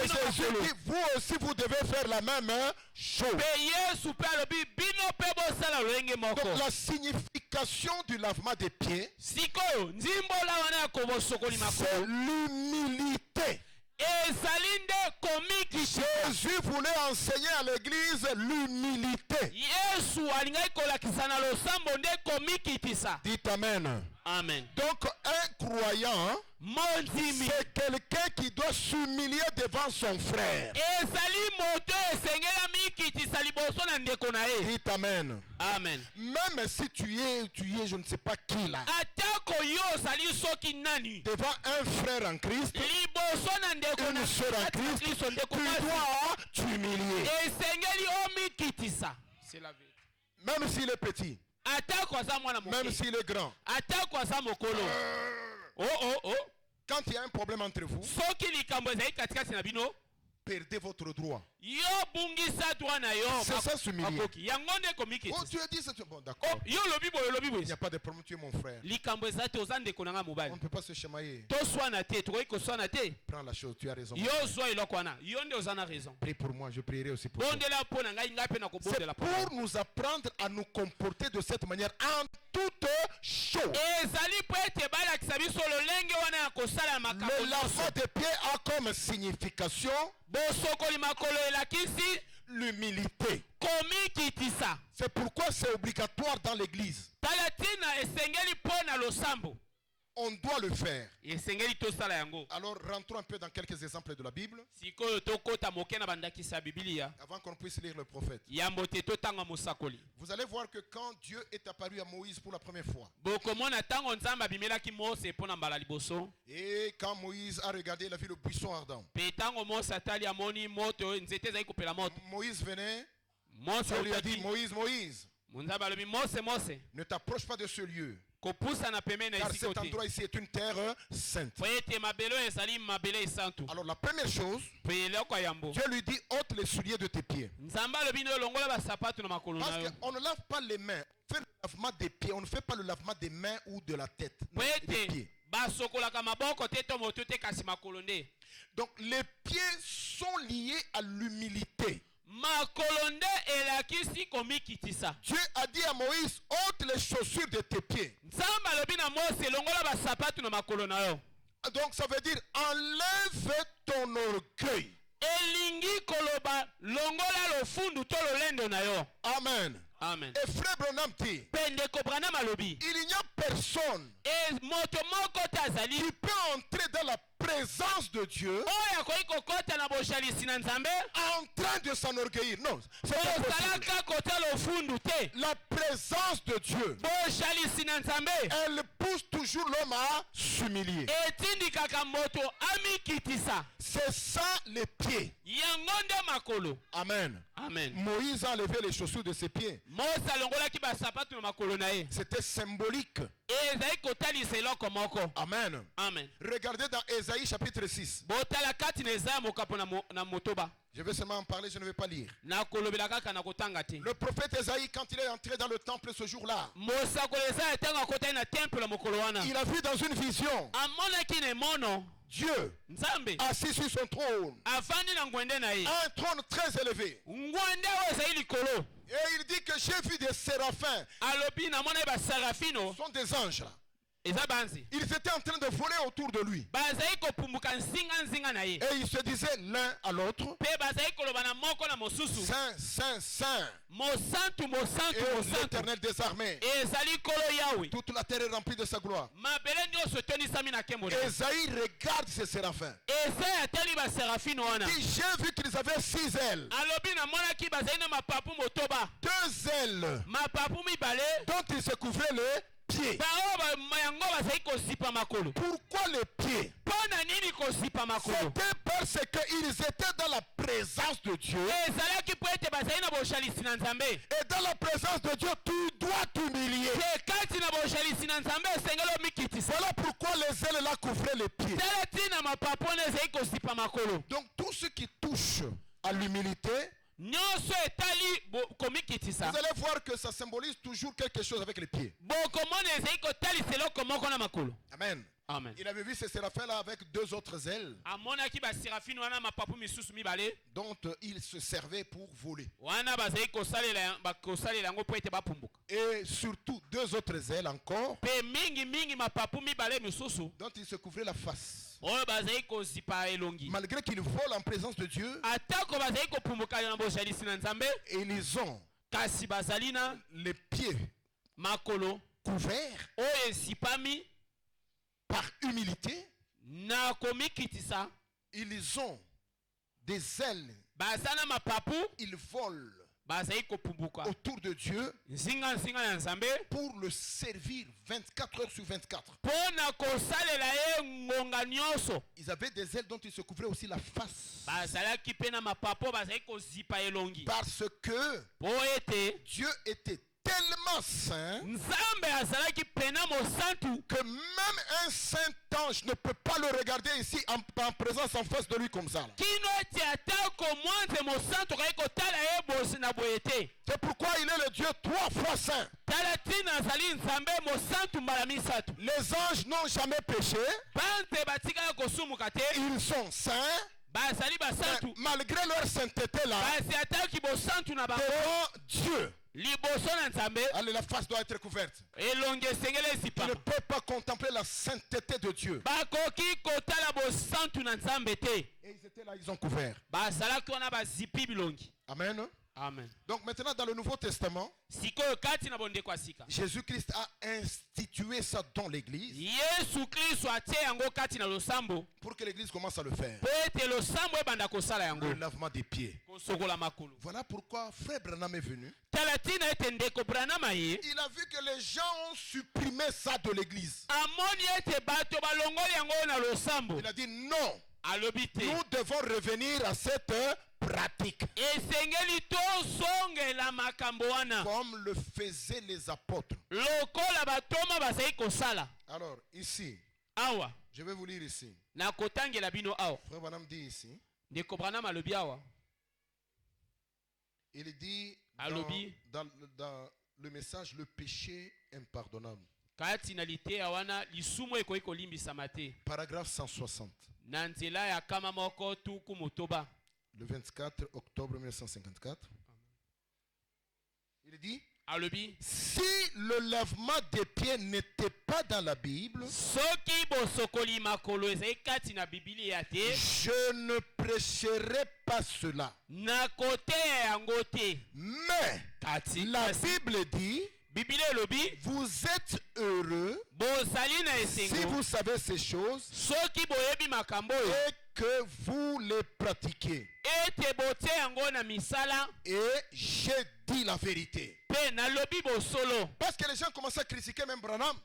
Jésus dit, vous aussi vous devez faire la même chose. Donc la signification du lavement des pieds, c'est l'humilité. Jésus voulait enseigner à l'église l'humilité. Dites amen. Amen. Donc un croyant, c'est quelqu'un qui doit s'humilier devant son frère. Dites amen. Amen. Même si tu es je ne sais pas qui là, devant un frère en Christ, une sœur en Christ, tu dois t'humilier. Même s'il est petit, même s'il est grand. Quand il y a un problème entre vous, perdez votre droit. C'est ça s'humilier. Oh, tu as dit ça. Bon, d'accord. Il n'y a pas de problème, tu es mon frère. On ne peut pas se chamailler. Prends la chose, tu as raison. Prie pour moi, je prierai aussi pour toi. C'est pour nous apprendre à nous comporter de cette manière en toute chose. Le lavement des pieds a comme signification l'humilité. C'est pourquoi c'est obligatoire dans l'église. On doit le faire. Alors rentrons un peu dans quelques exemples de la Bible avant qu'on puisse lire le prophète. Vous allez voir que quand Dieu est apparu à Moïse pour la première fois, et quand Moïse a regardé, il a vu le buisson ardent. Moïse venait, Dieu lui a dit, Moïse, Moïse, ne t'approche pas de ce lieu. Car cet endroit ici est une terre sainte. Alors la première chose, Dieu lui dit, ôte les souliers de tes pieds. Parce qu'on ne lave pas les mains. On fait le lavement des pieds. On ne fait pas le lavement des mains ou de la tête. Non, des pieds. Donc les pieds sont liés à l'humilité. Dieu a dit à Moïse, ôte les chaussures de tes pieds. Donc ça veut dire, enlève ton orgueil. Amen. Amen. Et frère Branham dit, il n'y a personne qui peut entrer dans la présence de Dieu en train de s'enorgueillir. Non, c'est pas possible. La présence de Dieu, elle pousse toujours l'homme à s'humilier. C'est ça les pieds. Amen. Amen. Moïse a enlevé les chaussures de ses pieds. C'était symbolique. Amen. Amen. Regardez dans Ésaïe chapitre 6. Je vais seulement en parler, je ne vais pas lire. Le prophète Ésaïe, quand il est entré dans le temple ce jour-là, il a vu dans une vision Dieu assis sur son trône, un trône très élevé. Et il dit que j'ai vu des séraphins. Ce sont des anges là. Ils étaient en train de voler autour de lui. Et ils se disaient l'un à l'autre, Saint, Saint, Saint. Et l'Éternel des armées. Toute la terre est remplie de sa gloire. Ésaïe regarde ces séraphins. Il dit, j'ai vu qu'ils avaient 6 ailes. 2 ailes dont ils se couvraient les pieds. Pourquoi les pieds? C'était parce qu'ils étaient dans la présence de Dieu. Et dans la présence de Dieu, tu dois t'humilier. Voilà pourquoi les ailes là couvraient les pieds. Donc tout ce qui touche à l'humilité, vous allez voir que ça symbolise toujours quelque chose avec les pieds. Amen. Amen. Il avait vu ces séraphins-là avec 2 autres ailes dont il se servait pour voler. Et surtout 2 autres ailes encore dont il se couvrait la face. Malgré qu'ils volent en présence de Dieu, et ils ont les pieds couverts par humilité. Ils ont des ailes. Ils volent autour de Dieu pour le servir 24 heures sur 24. Ils avaient des ailes dont ils se couvraient aussi la face. Parce que Dieu était tellement saint que même un saint ange ne peut pas le regarder ici en présence en face de lui comme ça. C'est pourquoi il est le Dieu 3 fois saint. Les anges n'ont jamais péché. Ils sont saints. Malgré leur sainteté là, devant Dieu, allez, la face doit être couverte. Il ne peut pas contempler la sainteté de Dieu. Et ils étaient là, ils ont couvert. Amen. Amen. Donc maintenant dans le Nouveau Testament, Jésus-Christ a institué ça dans l'église pour que l'église commence à le faire. Le lavement des pieds. Voilà pourquoi frère Branham est venu. Il a vu que les gens ont supprimé ça de l'église. Il a dit non. Nous devons revenir à cette pratique. Comme le faisaient les apôtres. Alors, ici, je vais vous lire ici. Frère Branham dit ici. Il dit dans le message, le péché impardonnable. Paragraphe 160. Le 24 octobre 1954. Il dit, si le lavement des pieds n'était pas dans la Bible, je ne prêcherais pas cela. Mais la Bible dit, vous êtes heureux si vous savez ces choses et que vous les pratiquez. Et j'ai dit la vérité. Parce que les gens commencent à critiquer même Branham.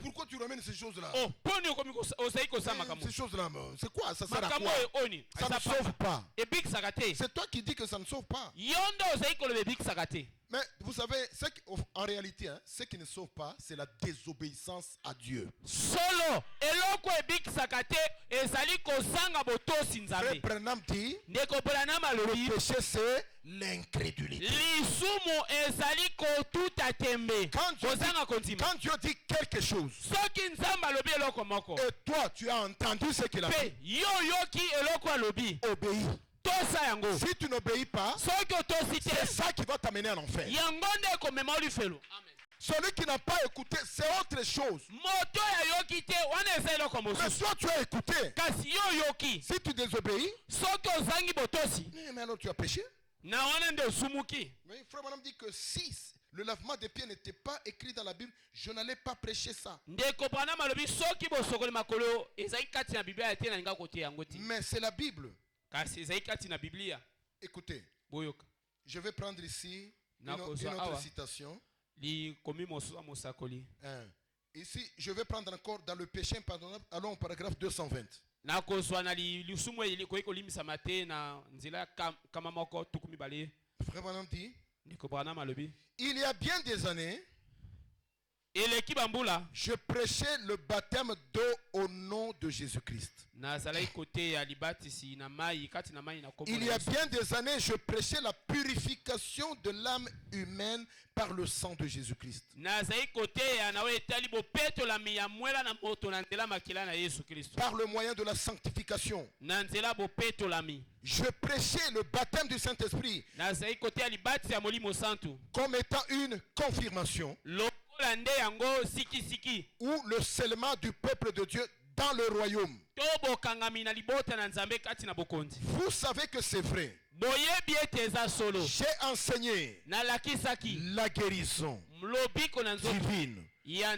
Pourquoi tu ramènes ces choses-là? Ces choses-là, c'est quoi? Ça sert à quoi? Ça ne sauve pas. C'est toi qui dis que ça ne sauve pas. Mais vous savez, en réalité, ce qui ne sauve pas, c'est la désobéissance à Dieu. Frère Branham dit, le péché c'est l'incrédulité. Quand Dieu dit quelque chose, et toi tu as entendu ce qu'il a dit, obéis. Si tu n'obéis pas, c'est ça qui va t'amener en enfer. Celui qui n'a pas écouté, c'est autre chose. Mais toi tu as écouté. Si tu désobéis, mais alors tu as péché. Mais Frère Branham dit que si le lavement des pieds n'était pas écrit dans la Bible, je n'allais pas prêcher ça. Mais c'est la Bible. Écoutez, je vais prendre ici une autre citation. Ici, je vais prendre encore dans le péché impardonnable. Allons au paragraphe 220. Frère Branham dit, il y a bien des années, je prêchais le baptême d'eau au nom de Jésus-Christ. Il y a bien des années, je prêchais la purification de l'âme humaine par le sang de Jésus-Christ. Par le moyen de la sanctification. Je prêchais le baptême du Saint-Esprit comme étant une confirmation ou le scellement du peuple de Dieu dans le royaume. Vous savez que c'est vrai. J'ai enseigné la guérison divine. J'ai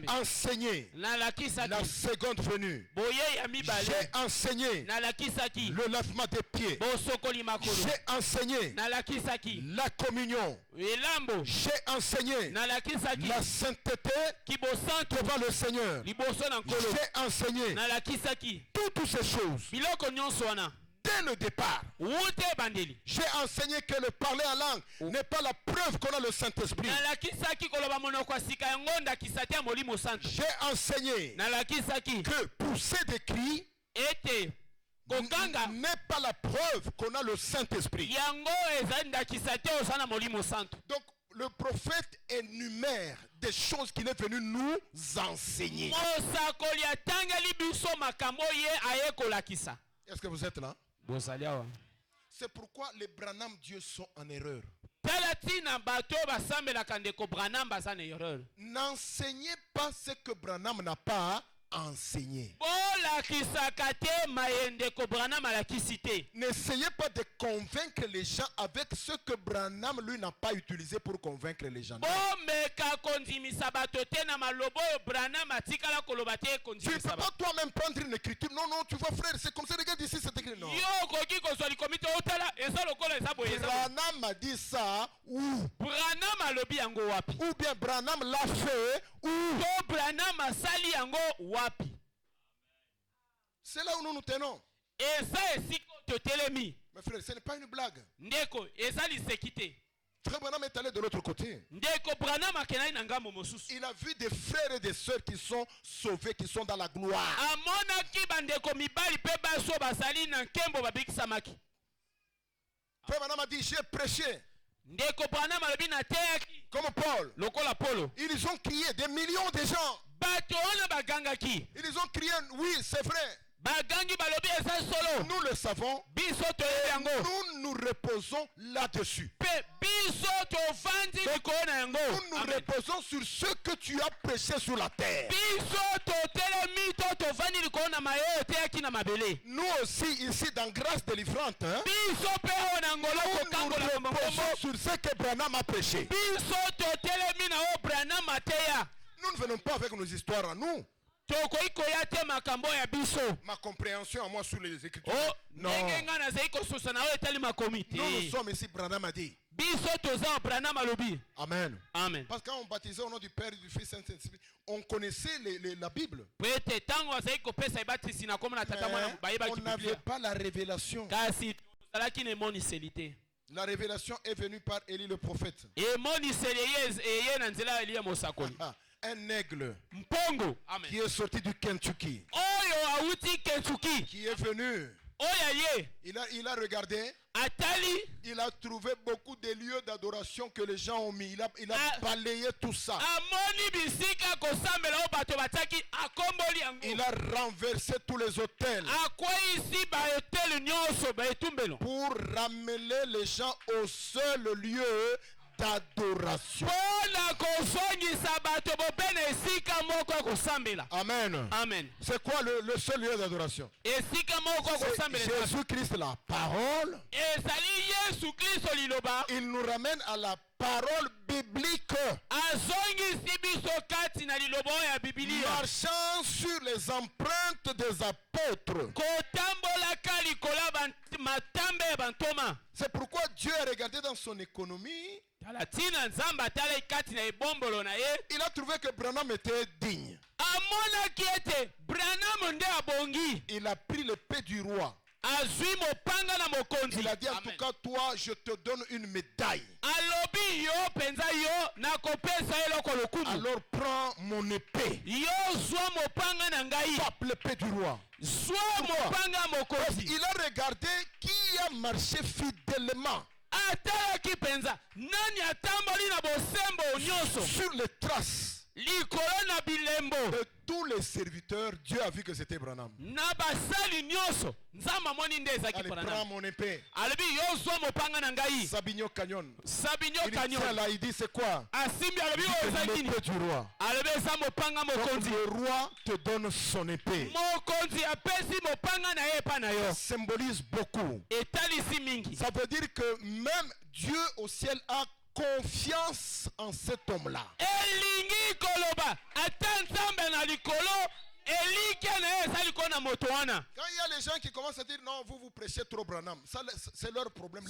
enseigné la seconde venue. J'ai enseigné le lavement des pieds. J'ai enseigné la communion. J'ai enseigné la sainteté devant le Seigneur. J'ai enseigné toutes ces choses. Dès le départ, j'ai enseigné que le parler en langue n'est pas la preuve qu'on a le Saint-Esprit. J'ai enseigné que pousser des cris n'est pas la preuve qu'on a le Saint-Esprit. Donc le prophète énumère des choses qu'il est venu nous enseigner. Est-ce que vous êtes là? C'est pourquoi les Branham Dieu sont en erreur. N'enseignez pas ce que Branham n'a pas enseigné. N'essayez pas de convaincre les gens avec ce que Branham lui n'a pas utilisé pour convaincre les gens. Tu ne peux pas toi-même prendre une écriture. Non, non, tu vois frère, c'est comme ça, regarde ici, c'est écrit. Non. Branham a dit ça ou bien Branham l'a fait ou C'est là où nous nous tenons. Mes frères, ce n'est pas une blague. Ndeko, Frère Branham est allé de l'autre côté. Il a vu des frères et des sœurs qui sont sauvés, qui sont dans la gloire. Frère Branham a dit, j'ai prêché. Comme Paul. Ils ont crié, des millions de gens. Ils ont crié, oui, c'est vrai. Nous le savons. Nous nous reposons là-dessus. Nous nous reposons sur ce que tu as prêché sur la terre. Nous aussi, ici dans Grâce Délivrante, nous nous reposons sur ce que Branham a prêché. Nous ne venons pas avec nos histoires à nous. Ma compréhension à moi sur les Écritures. Non. Nous sommes ici, Branham a dit. Amen. Amen. Parce que quand on baptisait au nom du Père et du Fils et du Saint-Esprit, on connaissait la Bible. Mais on n'avait pas la révélation. La révélation est venue par Élie le prophète. Un aigle qui est sorti du Kentucky, qui est venu. Il a regardé. Il a trouvé beaucoup de lieux d'adoration que les gens ont mis. Il a balayé tout ça. Il a renversé tous les hôtels pour ramener les gens au seul lieu d'adoration. Amen. Amen. C'est quoi le seul lieu d'adoration? Jésus-Christ, la parole. Il nous ramène à la parole biblique. Marchant sur les empreintes des apôtres. C'est pourquoi Dieu a regardé dans son économie. Il a trouvé que Branham était digne. Il a pris l'épée du roi. Il a dit, en tout cas, toi, je te donne une médaille. Alors prends mon épée. Tape l'épée du roi. Il a regardé qui a marché fidèlement sur les traces de tous les serviteurs. Dieu a vu que c'était Branham. Allez, prends mon épée. Sabinho Canyon. Il tient là, il dit c'est quoi? L'épée du roi. Donc, le roi te donne son épée. Ça symbolise beaucoup. Ça veut dire que même Dieu au ciel a confiance en cet homme-là. Quand il y a les gens qui commencent à dire non, vous prêchez trop Branham, ça c'est leur problème.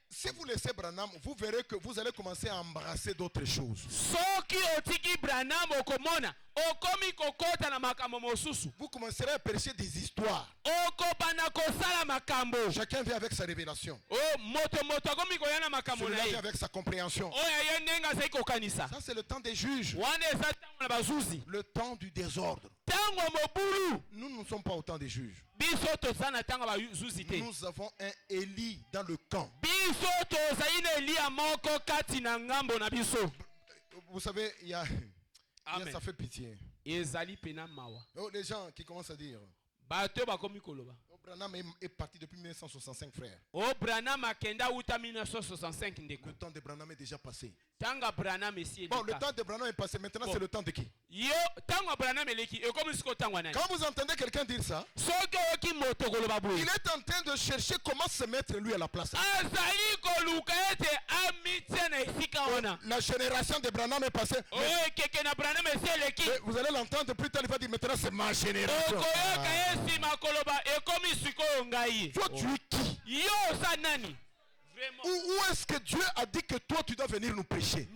Si vous laissez Branham, vous verrez que vous allez commencer à embrasser d'autres choses. Vous commencerez à prêcher des histoires. Chacun vient avec sa révélation. Celui-là vient avec sa compréhension. Ça c'est le temps des juges. Le temps du désordre. Nous ne sommes pas au temps des juges. Nous avons un Élie dans le camp. Vous savez, ça fait pitié. Oh, les gens qui commencent à dire Branham est parti depuis 1965, frère. Le temps de Branham est déjà passé. Bon, le temps de Branham est passé. Maintenant, c'est le temps de qui? Quand vous entendez quelqu'un dire ça, il est en train de chercher comment se mettre lui à la place. La génération de Branham est passée. Mais vous allez l'entendre plus tard, il va dire maintenant c'est ma génération. Toi, tu es qui? Où est-ce que Dieu a dit que toi tu dois venir nous prêcher?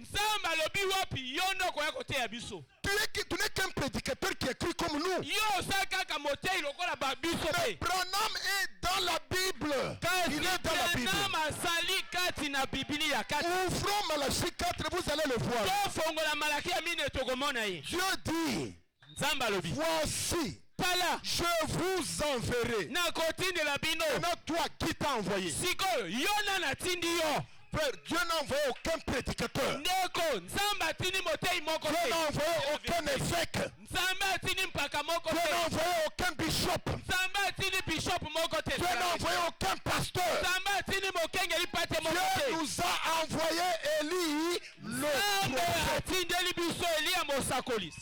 Tu n'es qu'un prédicateur qui écrit comme nous. Mais Branham est dans la Bible. Il est dans la Bible. Ouvrons Malachie 4, vous allez le voir. Dieu dit, voici, je vous enverrai. Maintenant, toi, qui t'a envoyé? Frère, Dieu n'a envoyé aucun prédicateur. Dieu n'a envoyé aucun évêque. Dieu n'a envoyé aucun bishop. Dieu n'a envoyé aucun pasteur. Dieu nous a envoyé Élie, le prophète.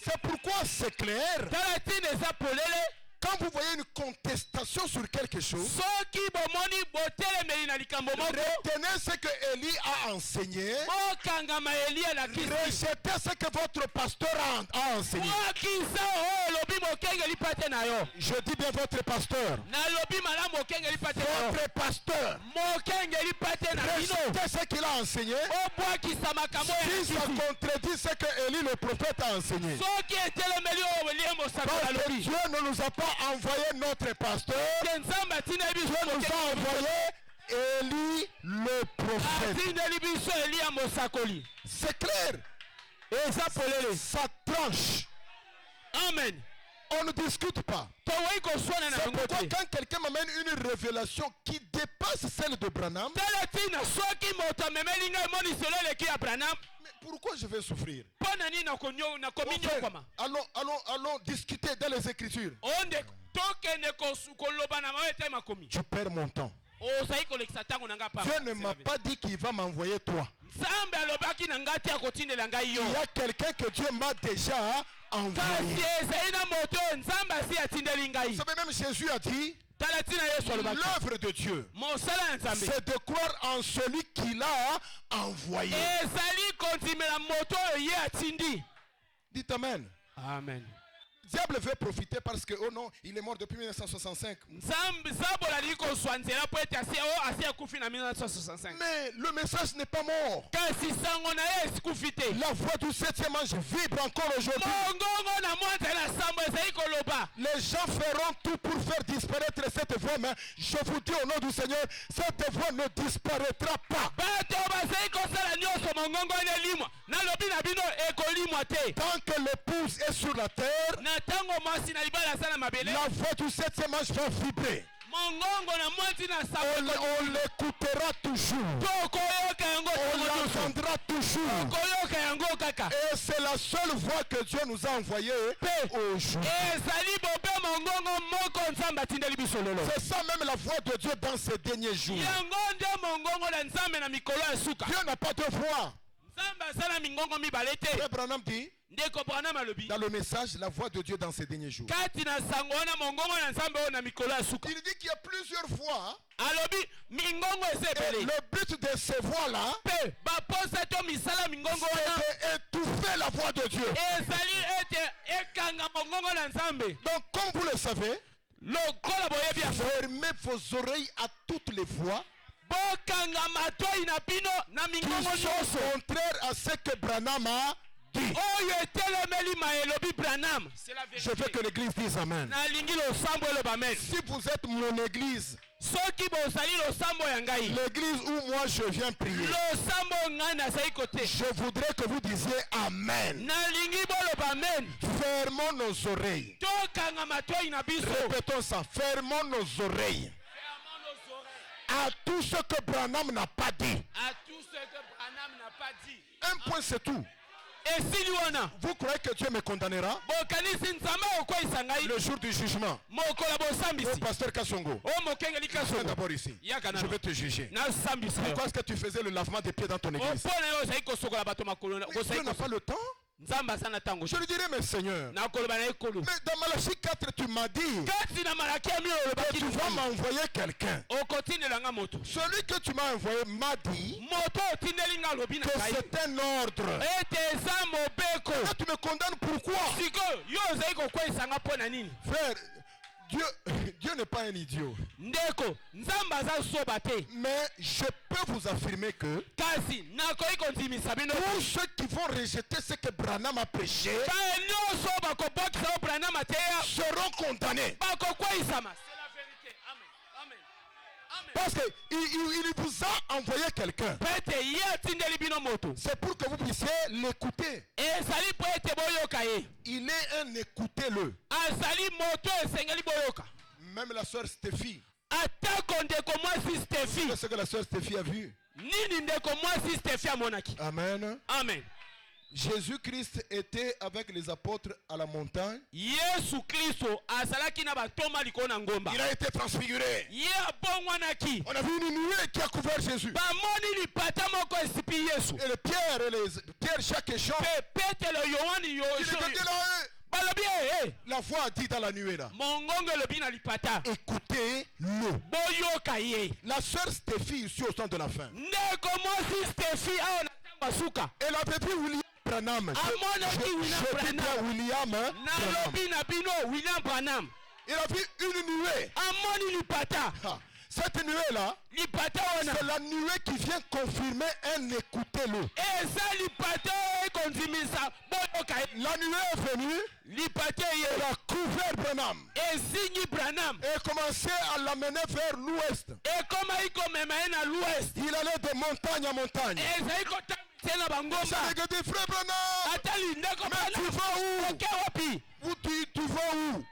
C'est pourquoi c'est clair. Quand vous voyez une contestation sur quelque chose, retenez ce que Élie a enseigné. Rejetez ce que votre pasteur a enseigné. Je dis bien votre pasteur. Votre pasteur. Rejetez ce qu'il a enseigné. Si ça contredit ce que Élie le prophète a enseigné. Donc Dieu ne nous a pas envoyé notre pasteur. Dieu nous a envoyé Élie le prophète. C'est clair. Et ça tranche. Amen. On ne discute pas. C'est pourquoi quand quelqu'un m'amène une révélation qui dépasse celle de Branham, mais pourquoi je vais souffrir? Allons discuter dans les Écritures. Tu perds mon temps. Dieu ne m'a pas dit qu'il va m'envoyer toi. Il y a quelqu'un que Dieu m'a déjà envoyé. Vous savez, même Jésus a dit, l'œuvre de Dieu, c'est de croire en celui qui l'a envoyé. Dites Amen. Amen. Le diable veut profiter parce que, oh non, il est mort depuis 1965. Mais le message n'est pas mort. La voix du 7e ange vibre encore aujourd'hui. Les gens feront tout pour faire disparaître cette voix, mais je vous dis au nom du Seigneur, cette voix ne disparaîtra pas. Tant que l'épouse est sur la terre, la voix du 7e ange va vibrer. On l'écoutera toujours. On l'entendra toujours. Et c'est la seule voix que Dieu nous a envoyée aujourd'hui. C'est ça même la voix de Dieu dans ces derniers jours. Dieu n'a pas de voix. Frère Branham dit dans le message, la voix de Dieu dans ces derniers jours. Il dit qu'il y a plusieurs voix. Et le but de ces voix-là, c'est d'étouffer la voix de Dieu. Donc, comme vous le savez, fermez vos oreilles à toutes les voix qui sont contraires à ce que Branham a dit. Je veux que l'église dise Amen. Si vous êtes mon église, l'église où moi je viens prier, je voudrais que vous disiez Amen. Fermons nos oreilles. Répétons ça. Fermons nos oreilles à tout ce que Branham n'a pas dit. Un point, c'est tout. Vous croyez que Dieu me condamnera le jour du jugement? Au pasteur Kassongo, viens d'abord ici. Je vais te juger. Pourquoi est-ce que tu faisais le lavement des pieds dans ton église? Dieu n'a pas le temps. Je lui dirais, mais Seigneur, mais dans Malachie 4, tu m'as dit que tu vas m'envoyer quelqu'un. Celui que tu m'as envoyé m'a dit que c'est un ordre. Et tu me condamnes pourquoi? Frère, Dieu n'est pas un idiot. Ndeko, nzamba za sobate. Mais je peux vous affirmer que Kasi, nakoi konzimi sabino. tous ceux qui vont rejeter ce que Branham a prêché seront condamnés. C'est la vérité. Amen. Amen. Amen. Parce qu'il vous a envoyé quelqu'un. C'est pour que vous puissiez l'écouter. Il est un écoutez-le. Même la sœur Stéphie. C'est ce que la sœur Stéphie a vu. Amen. Amen. Jésus-Christ était avec les apôtres à la montagne. Il a été transfiguré. On a vu une nuée qui a couvert Jésus. Et Pierre, chaque échange, il regardait là. La voix a dit dans la nuée là. Écoutez-le. La sœur Stéphie ici au temps de la fin. Elle avait vu William Branham. William. Il a vu une nuée. Cette nuée-là, c'est la nuée qui vient confirmer un écoutez-le. La nuée est venue, elle a couvert Branham et commencé à l'amener vers l'ouest. Il allait de montagne à montagne. Ça veut dire, frère Branham, mais tu vas où? Tu vas où?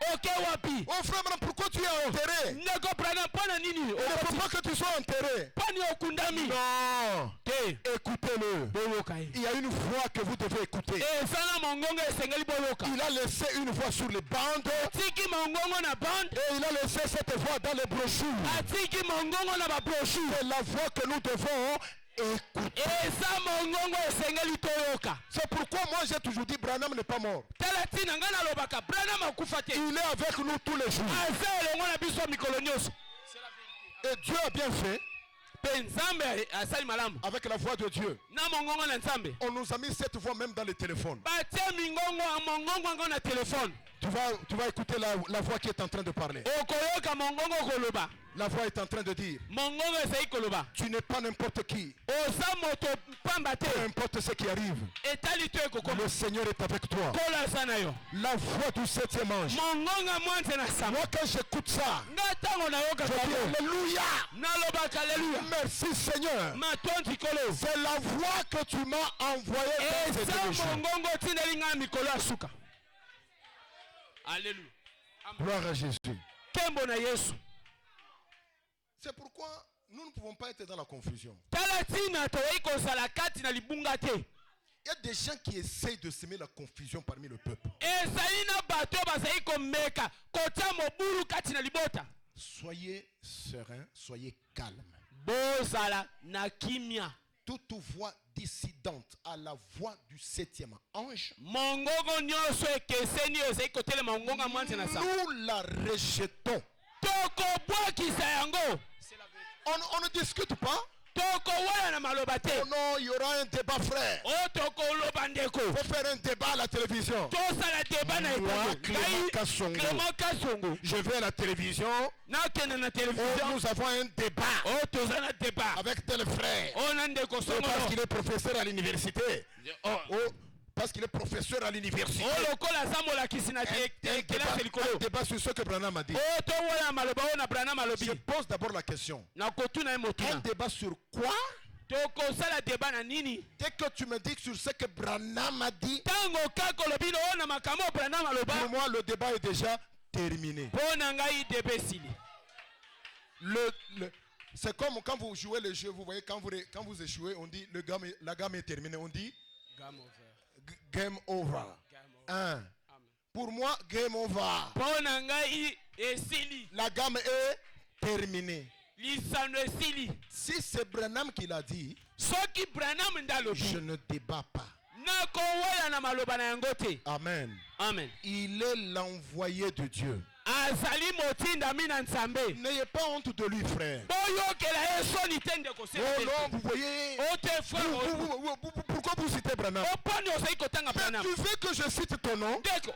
Oh frère Branham, pourquoi tu es enterré? Il ne faut pas que tu sois enterré. Non. Écoutez-le. Il y a une voix que vous devez écouter. Il a laissé une voix sur les bandes. Et il a laissé cette voix dans les brochures. C'est la voix que nous devons écoutez. C'est pourquoi moi j'ai toujours dit Branham n'est pas mort. Il est avec nous tous les jours. Et Dieu a bien fait. Avec la voix de Dieu. On nous a mis cette voix même dans le téléphone. Tu vas écouter la voix qui est en train de parler. La voix est en train de dire, tu n'es pas n'importe qui. Peu importe ce qui arrive, le Seigneur est avec toi. La voix du 7e ange. Moi quand j'écoute ça, je dis Alléluia. Merci Seigneur. C'est la voix que tu m'as envoyée dans cette jours. Alléluia. Gloire à Jésus. C'est pourquoi nous ne pouvons pas être dans la confusion. Il y a des gens qui essayent de semer la confusion parmi le peuple. Soyez sereins, soyez calmes. Toute voix dissidente à la voix du 7e ange, nous la rejetons. On ne discute pas. Oh non, il y aura un débat, frère. Il faut faire un débat à la télévision. Moi, Clément Kassongo, je vais à la télévision. Nous avons un débat avec tel frère. Parce qu'il est professeur à l'université. Parce qu'il est professeur à l'université. Un débat sur ce que Branham a dit. Je pose d'abord la question. Un débat sur quoi? Dès que tu me dis sur ce que Branham a dit, pour moi le débat est déjà terminé. C'est comme quand vous jouez le jeu, vous voyez, quand vous échouez, on dit la gamme est terminée. On dit game over. Pour moi, game over. La gamme est terminée. Si c'est Branham qui l'a dit, je ne débat pas. Amen. Amen. Il est l'envoyé de Dieu. N'ayez pas honte de lui, frère. Oh non, vous voyez. Pourquoi vous citez Branham? Tu veux que je cite ton nom? Quand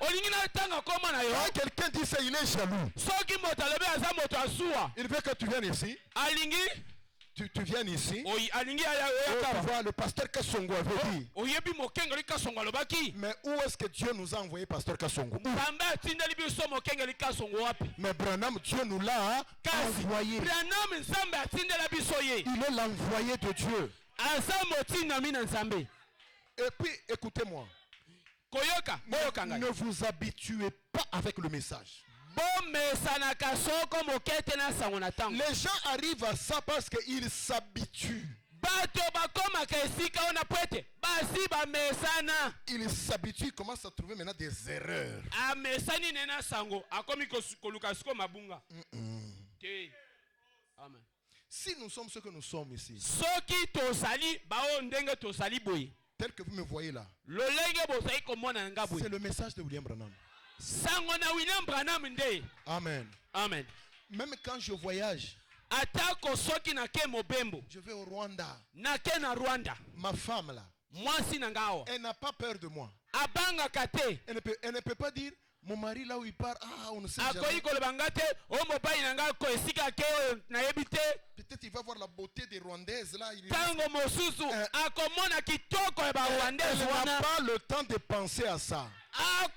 quelqu'un dit ça, il est jaloux. Il veut que tu viennes ici. Tu viens ici. On voit le pasteur Kassongo avait dit. Mais où est-ce que Dieu nous a envoyé pasteur Kassongo? Mais Branham, Dieu nous l'a envoyé. Il est l'envoyé de Dieu. Et puis écoutez-moi. Ne vous habituez pas avec le message. Les gens arrivent à ça parce qu'ils s'habituent. Ils s'habituent, ils commencent à trouver maintenant des erreurs. Amen. Si nous sommes ce que nous sommes ici, tel que vous me voyez là, c'est le message de William Branham. Amen. Amen. Même quand je voyage, je vais au Rwanda. Ma femme là, elle n'a pas peur de moi. Elle ne peut pas dire mon mari là où il part, on ne sait jamais. Peut-être il va voir la beauté des Rwandaises là. Elle n'a pas le temps de penser à ça. Elle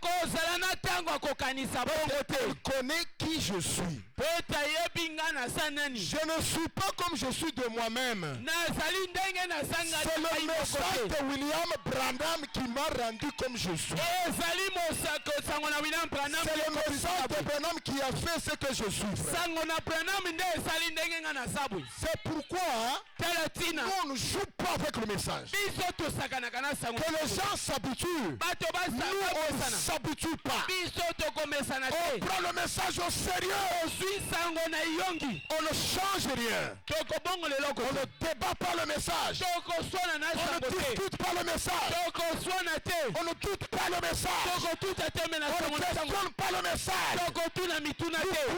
connaît qui je suis. Je ne suis pas comme je suis de moi-même. C'est le message de William Branham qui m'a rendu comme je suis. C'est le message de Branham qui a fait ce que je suis, frère. C'est pourquoi on ne joue pas avec le message. Que les gens s'habituent. Nous, on ne s'habitue pas. On prend le message au sérieux. On ne change rien. On ne débat pas le message. On ne discute pas le message. On ne doute pas le message. On ne questionne pas le message. Nous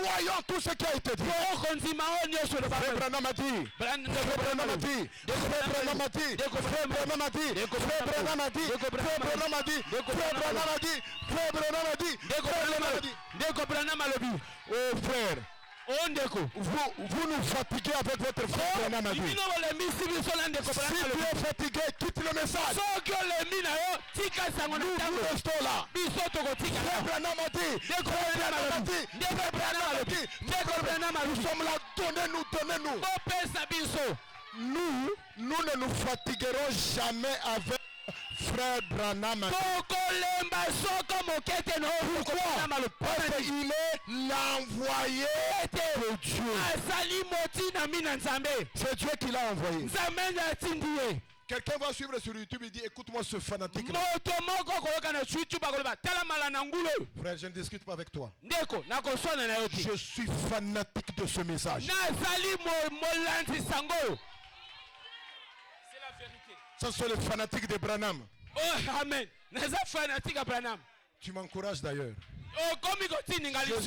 croyons tout ce qui a été dit. Frère Branham a dit. Frère Branham a dit. Frère Branham a dit. Frère Branham a dit. Frère Branham a dit. Frère Branham a dit. Frère Branham a dit. Frère Branham a dit. Frère Branham a dit. Oh frère. Vous nous fatiguez avec votre frère Branham a dit. Si tu es fatigué, quitte le message. Nous restons là. Frère Branham a dit. Frère Branham a dit. Frère Branham a dit. Nous sommes là. Donnez-nous. Nous ne nous fatiguerons jamais avec frère Branham. Pourquoi? Parce qu'il est l'envoyé de Dieu. C'est Dieu qui l'a envoyé. Quelqu'un va suivre sur YouTube et dit écoute-moi ce fanatique là. Frère, je ne discute pas avec toi. Je suis fanatique de ce message. Ça c'est le fanatique de Branham. Oh amen. Tu m'encourages d'ailleurs. Je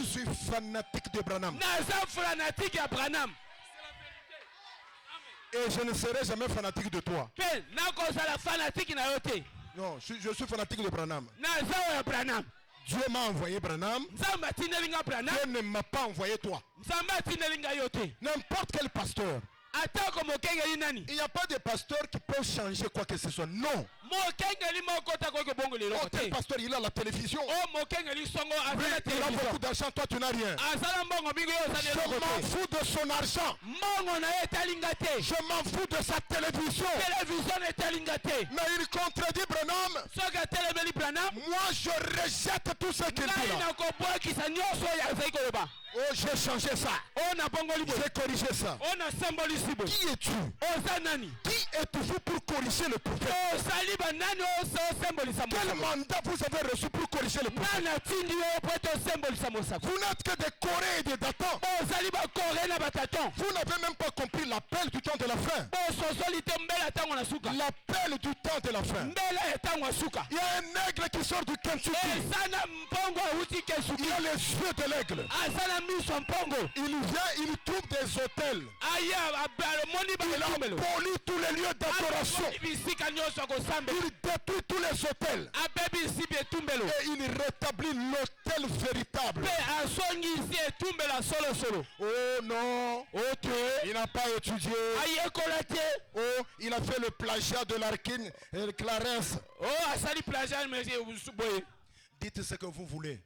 suis fanatique de Branham. Et je ne serai jamais fanatique de toi. Non, je suis fanatique de Branham. Dieu m'a envoyé Branham. Dieu ne m'a pas envoyé toi. N'importe quel pasteur. Il n'y a pas de pasteur qui peut changer quoi que ce soit. Non. Tel pasteur, il a la télévision. Oui, il a beaucoup d'argent, toi tu n'as rien. Je m'en fous de son argent. Je m'en fous de sa télévision. Mais il contredit Branham. Moi je rejette tout ce qu'il dit là. Oh, j'ai changé ça. J'ai corrigé ça. Qui es-tu? Qui êtes-vous pour corriger le prophète? Quel mandat vous avez reçu pour corriger le prophète? Vous n'êtes que des Corées et des Datans. Vous n'avez même pas compris l'appel du temps de la fin. L'appel du temps de la fin. Il y a un aigle qui sort du Kentucky. Il a les yeux de l'aigle. Il vient, il trouve des hôtels. Il abolit tous les lieux d'adoration. Il détruit tous les hôtels. Et il rétablit l'hôtel véritable. Oh non. Il n'a pas étudié. Oh, il a fait le plagiat de Larkin et Clarence. Dites ce que vous voulez.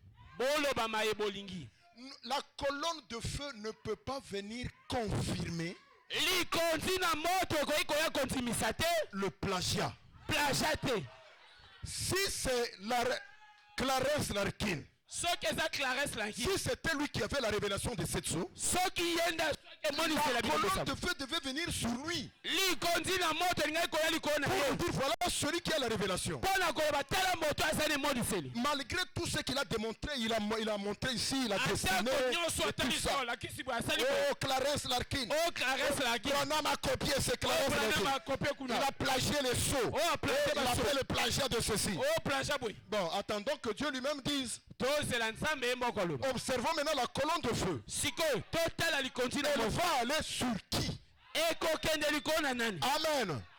La colonne de feu ne peut pas venir confirmer le plagiat. Si c'est Clarence Larkin, si c'était lui qui avait la révélation de cette sceaux, la colonne de feu devait venir sur lui pour dire voilà celui qui a la révélation. Malgré tout ce qu'il a démontré, il a montré ici, il a dessiné tout ça. Oh, Clarence Larkin. Branham a copié, c'est Clarence Larkin. Il a plagié les sceaux. Il a fait le plagiat de ceci. Bon, attendons que Dieu lui-même dise. Observons maintenant la colonne de feu. Elle va aller sur qui?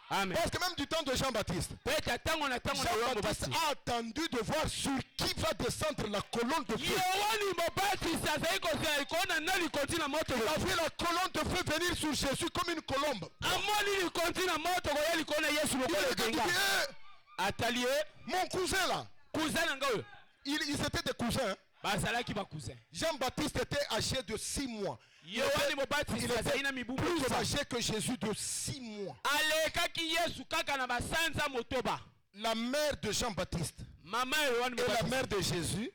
Amen. Parce que même du temps de Jean-Baptiste, Jean-Baptiste a attendu de voir sur qui va descendre la colonne de feu. Il a vu la colonne de feu venir sur Jésus comme une colombe. Mon cousin là, ils étaient des cousins. Jean-Baptiste était âgé de 6 mois. Il était plus âgé que Jésus de 6 mois. La mère de Jean-Baptiste et la mère de Jésus,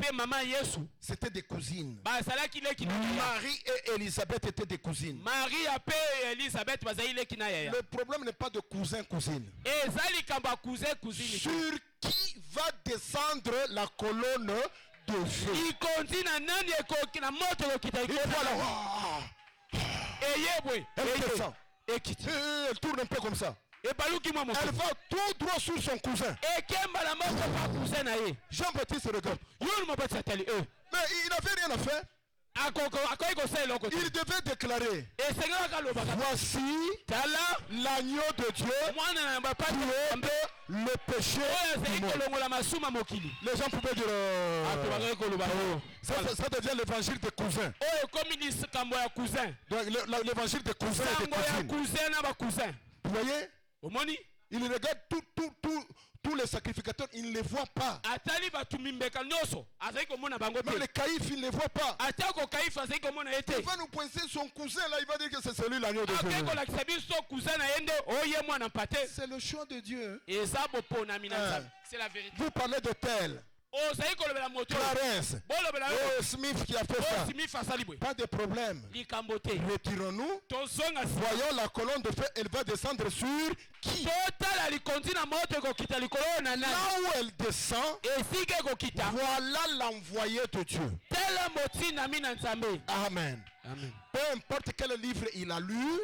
c'était des cousines. Marie et Élisabeth étaient des cousines. Le problème n'est pas de cousin-cousine. Sur qui va descendre la colonne de feu? Elle tourne un peu comme ça. Elle va tout droit sur son cousin. Jean-Baptiste regarde. Mais il n'avait rien à faire. Il devait déclarer: voici l'agneau de Dieu qui ôte le péché du monde. Les gens pouvaient dire ça devient l'évangile des cousins. Donc l'évangile des cousins et des cousines. Vous voyez? Il regarde tous les sacrificateurs, il ne les voit pas. Même les caïphes, il ne les voit pas. Il va nous pointer son cousin là, il va dire que c'est celui l'agneau de Dieu. C'est le choix de Dieu. C'est la vérité. Vous parlez de tel. Clarence, Smith qui a fait ça. Pas de problème. Retirons-nous. Voyons la colonne de feu, elle va descendre sur qui? Là où elle descend, voilà l'envoyé de Dieu. Amen. Peu importe quel livre il a lu,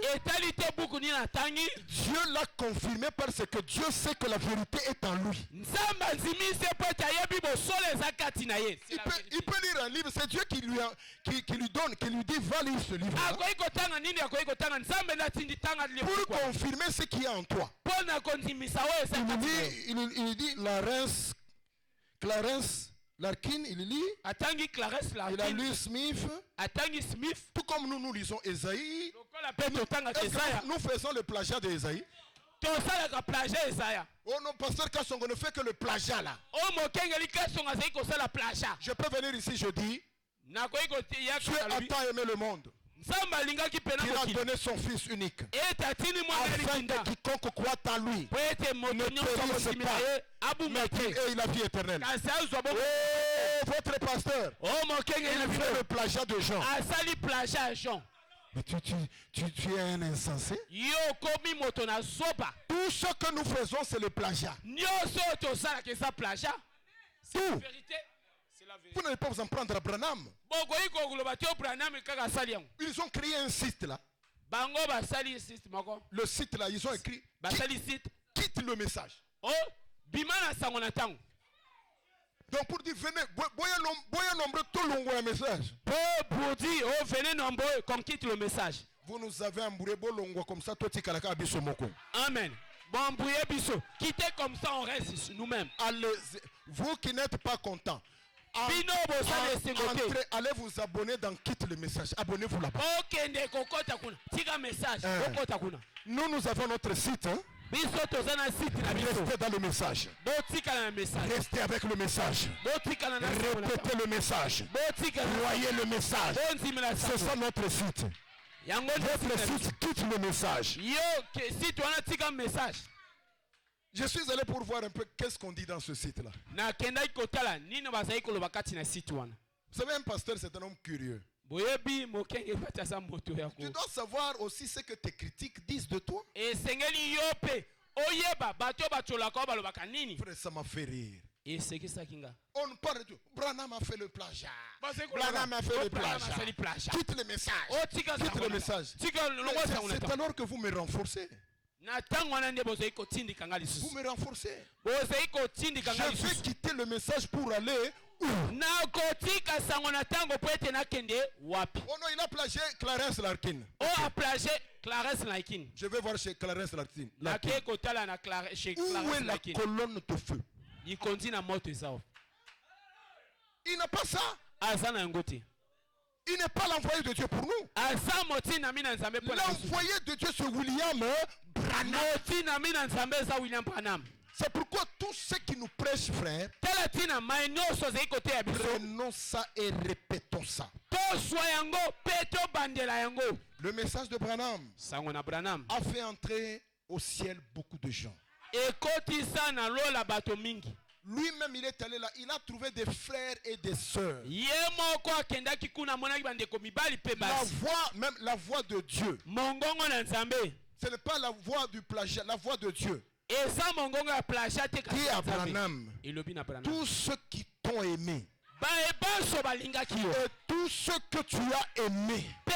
Dieu l'a confirmé parce que Dieu sait que la vérité est en lui. Il peut lire un livre, c'est Dieu qui lui donne, qui lui dit va lire ce livre pour confirmer ce qui est en toi. Il dit Clarence Larkin, il lit. Il a lu Smith. Tout comme nous lisons Ésaïe. Nous faisons le plagiat d'Ésaïe. Oh non, pasteur Kassongo ne fait que le plagiat là. Je peux venir ici, je dis Dieu a tant aimé le monde qu'il a donné son fils unique afin que quiconque croit en lui ne périsse pas, mais qu'il ait la vie éternelle. Oh, votre pasteur, il fait le plagiat de Jean. Mais tu es un insensé. Tout ce que nous faisons, c'est le plagiat. Tout. Vous n'allez pas vous en prendre à Branham. Ils ont créé un site là. Le site là, ils ont écrit quitte le message. Donc pour dire venez, voyez nombreux tout le message. Pour dire venez nombreux qu'on quitte le message. Vous nous avez embrouillé bolongo comme ça, toi tu kalaka biso moko. Amen. Bon embrouillé biso. Quittez comme ça, on reste nous-mêmes. Allez, vous qui n'êtes pas contents. Allez vous abonner dans quitte le message. Abonnez-vous là-bas. Nous avons notre site. Hein? Restez dans le message. Restez avec le message. Répétez le message. Voyez le message. C'est ça notre site. Votre site quitte le message. Je suis allé pour voir un peu qu'est-ce qu'on dit dans ce site-là. Vous savez, un pasteur, c'est un homme curieux. Tu dois savoir aussi ce que tes critiques disent de toi. Frère, ça m'a fait rire. On parle de tout. Branham a fait le plagiat. Branham a fait le plagiat. Quitte le message. Quitte le message. C'est alors que vous me renforcez. Vous me renforcez. Je vais quitter le message pour aller où? Oh non, il a plagié Clarence Larkin. Je vais voir chez Clarence Larkin. Où est la colonne de feu? Il n'a pas ça. Il n'est pas l'envoyé de Dieu pour nous. L'envoyé de Dieu, c'est William Branham. C'est pourquoi tous ceux qui nous prêchent, frère, prenons ça et répétons ça. Le message de Branham a fait entrer au ciel beaucoup de gens. Lui-même, il est allé là, il a trouvé des frères et des sœurs. La voix de Dieu. Ce n'est pas la voix du plagiat, la voix de Dieu. Dis à Branham, tous ceux qui t'ont aimé, et tout ce que tu as aimé, je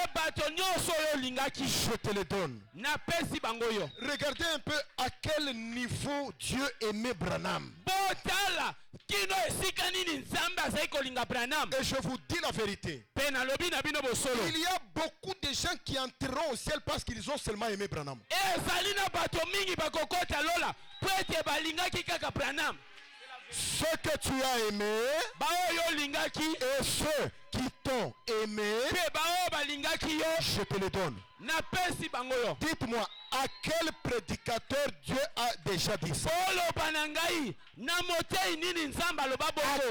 te le donne. Regardez un peu à quel niveau Dieu aimait Branham. Et je vous dis la vérité. Il y a beaucoup de gens qui entreront au ciel parce qu'ils ont seulement aimé Branham. Ce que tu as aimé et ceux qui t'ont aimé, je te le donne. Dites-moi, à quel prédicateur Dieu a déjà dit ça? À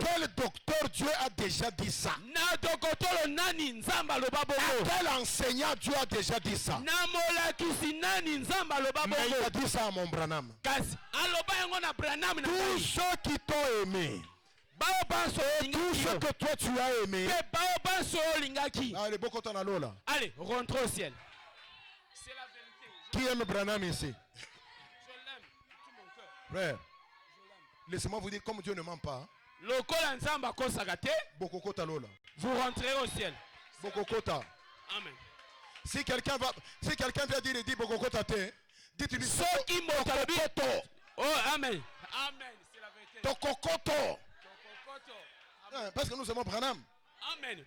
quel docteur Dieu a déjà dit ça? À quel enseignant Dieu a déjà dit ça? Mais il a dit ça à mon Branham. Tous ceux qui t'ont aimé, et tout ce que toi tu as aimé. Allez, beaucoup t'en allons là. Allez, rentrons au ciel. C'est la vérité. Qui aime Branham ici? Je l'aime, tout mon cœur. Frère, laissez-moi vous dire, comme Dieu ne ment pas. Vous rentrez au ciel. Bokokota. Amen. Si quelqu'un vient dire et dit Bokokota te, dites-lui Tokokoto. Oh, amen. Amen, c'est la vérité. Tokokoto. Parce que nous aimons Branham. Amen.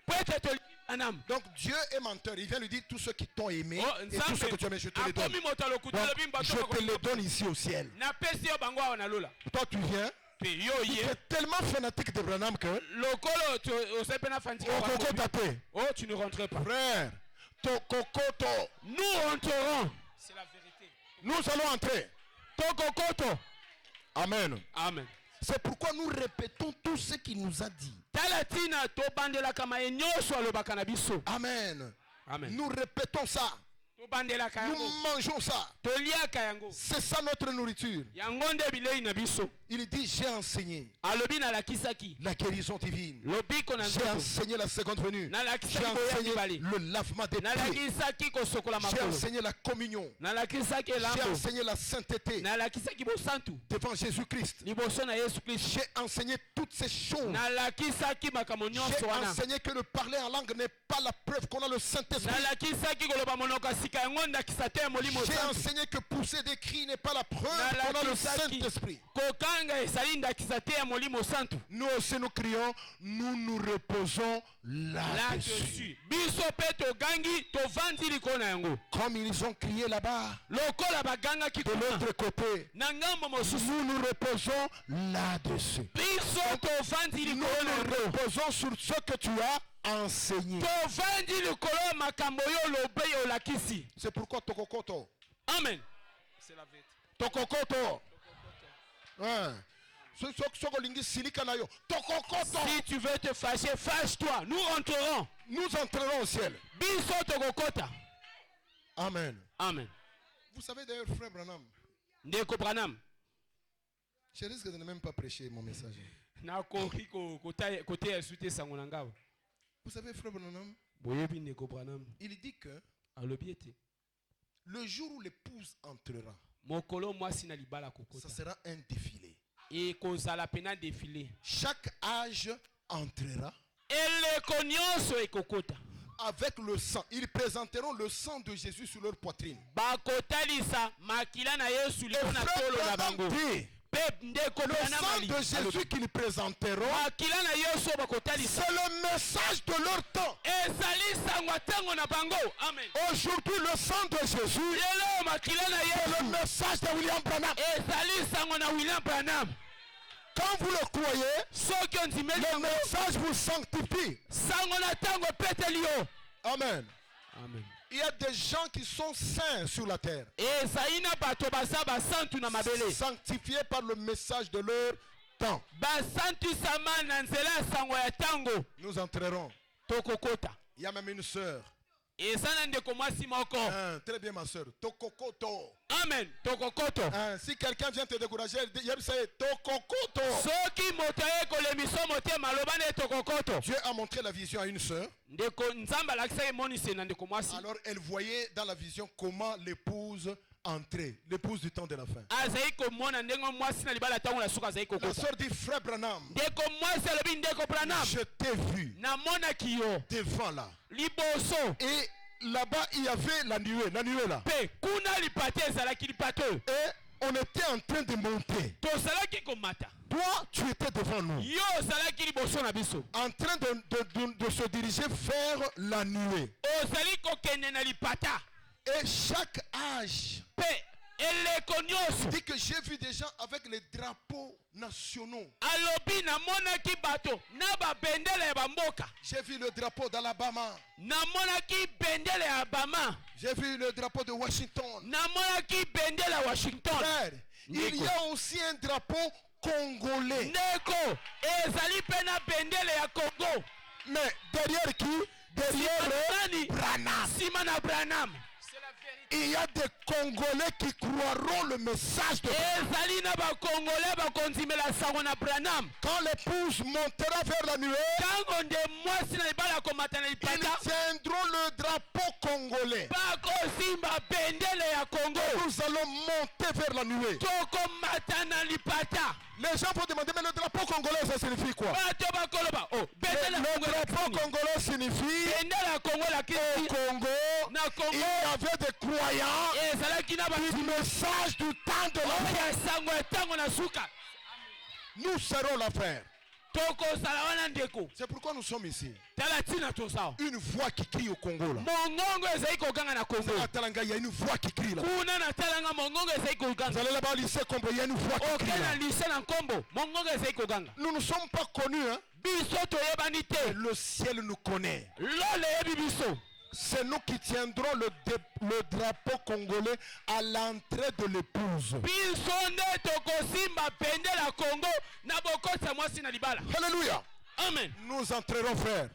Donc Dieu est menteur. Il vient lui dire tous ceux qui t'ont aimé et tous ceux que tu as aimé, je te les donne. Donc, je te les donne ici au ciel. Toi tu viens. Tu es tellement fanatique de Branham que tu ne rentres pas. Frère, Tokokoto. Nous rentrerons. C'est la vérité. Nous allons entrer. Tokokoto. Amen. Amen. C'est pourquoi nous répétons tout ce qu'il nous a dit. Amen. Amen. Nous répétons ça. Nous mangeons ça. C'est ça notre nourriture. Il dit, j'ai enseigné la guérison divine. J'ai enseigné la seconde venue. J'ai enseigné le lavement des pieds. J'ai enseigné la communion. J'ai enseigné la sainteté devant Jésus-Christ. J'ai enseigné toutes ces choses. J'ai enseigné que le parler en langue n'est pas la preuve qu'on a le Saint-Esprit. J'ai enseigné que pousser des cris n'est pas la preuve qu'on a le Saint-Esprit. Nous aussi nous crions, nous nous reposons là-dessus. Comme ils ont crié là-bas, de l'autre côté, nous nous reposons là-dessus. Nous nous reposons sur ce que tu as enseigné. C'est pourquoi Tokokoto. Amen. C'est la vérité. Tokokoto. Si tu veux te fâcher, fâche-toi. Nous entrerons. Nous entrerons au ciel. Amen. Amen. Vous savez d'ailleurs, frère Branham, je risque de ne même pas prêcher mon message. Vous savez, frère Branham, il dit que le jour où l'épouse entrera, ça sera un défilé. Chaque âge entrera avec le sang. Ils présenteront le sang de Jésus sur leur poitrine. Le sang de Jésus qu'ils présenteront, c'est le message de leur temps. Aujourd'hui, le sang de Jésus, c'est le message de William Branham. Quand vous le croyez, le message vous sanctifie. Amen. Amen. Il y a des gens qui sont saints sur la terre. Sanctifiés par le message de leur temps. Nous entrerons. Il y a même une sœur. Très bien, ma soeur. Tokokoto. Amen. Tokokoto. Si quelqu'un vient te décourager, c'est Tokokoto. Dieu a montré la vision à une sœur. Alors elle voyait dans la vision comment l'épouse entrait, l'épouse du temps de la fin. La sœur dit, frère Branham, je t'ai vu devant là. Et là-bas, il y avait la nuée là. Et on était en train de monter. Toi, tu étais devant nous. En train de se diriger vers la nuée. Et chaque âge, il dit que j'ai vu des gens avec les drapeaux nationaux. J'ai vu le drapeau d'Alabama. J'ai vu le drapeau de Washington. Frère, il y a aussi un drapeau congolais. Mais derrière qui? Derrière Branham. Il y a des Congolais qui croiront le message de Branham. Quand l'épouse montera vers la nuée, ils tiendront le drapeau congolais. Nous allons monter vers la nuée. Les gens vont demander, mais le drapeau congolais, ça signifie quoi? Le drapeau congolais signifie au Congo, il y avait des croyants du message du temps de la fin. Nous serons l'affaire. C'est pourquoi nous sommes ici. Une voix qui crie au Congo là. Il y a une voix qui crie là. Vous allez là-bas au lycée Combo, il y a une voix qui crie là. Nous ne sommes pas connus, hein? Le ciel nous connaît. C'est nous qui tiendrons le drapeau congolais à l'entrée de l'épouse. Alléluia. Amen. Nous entrerons, frère.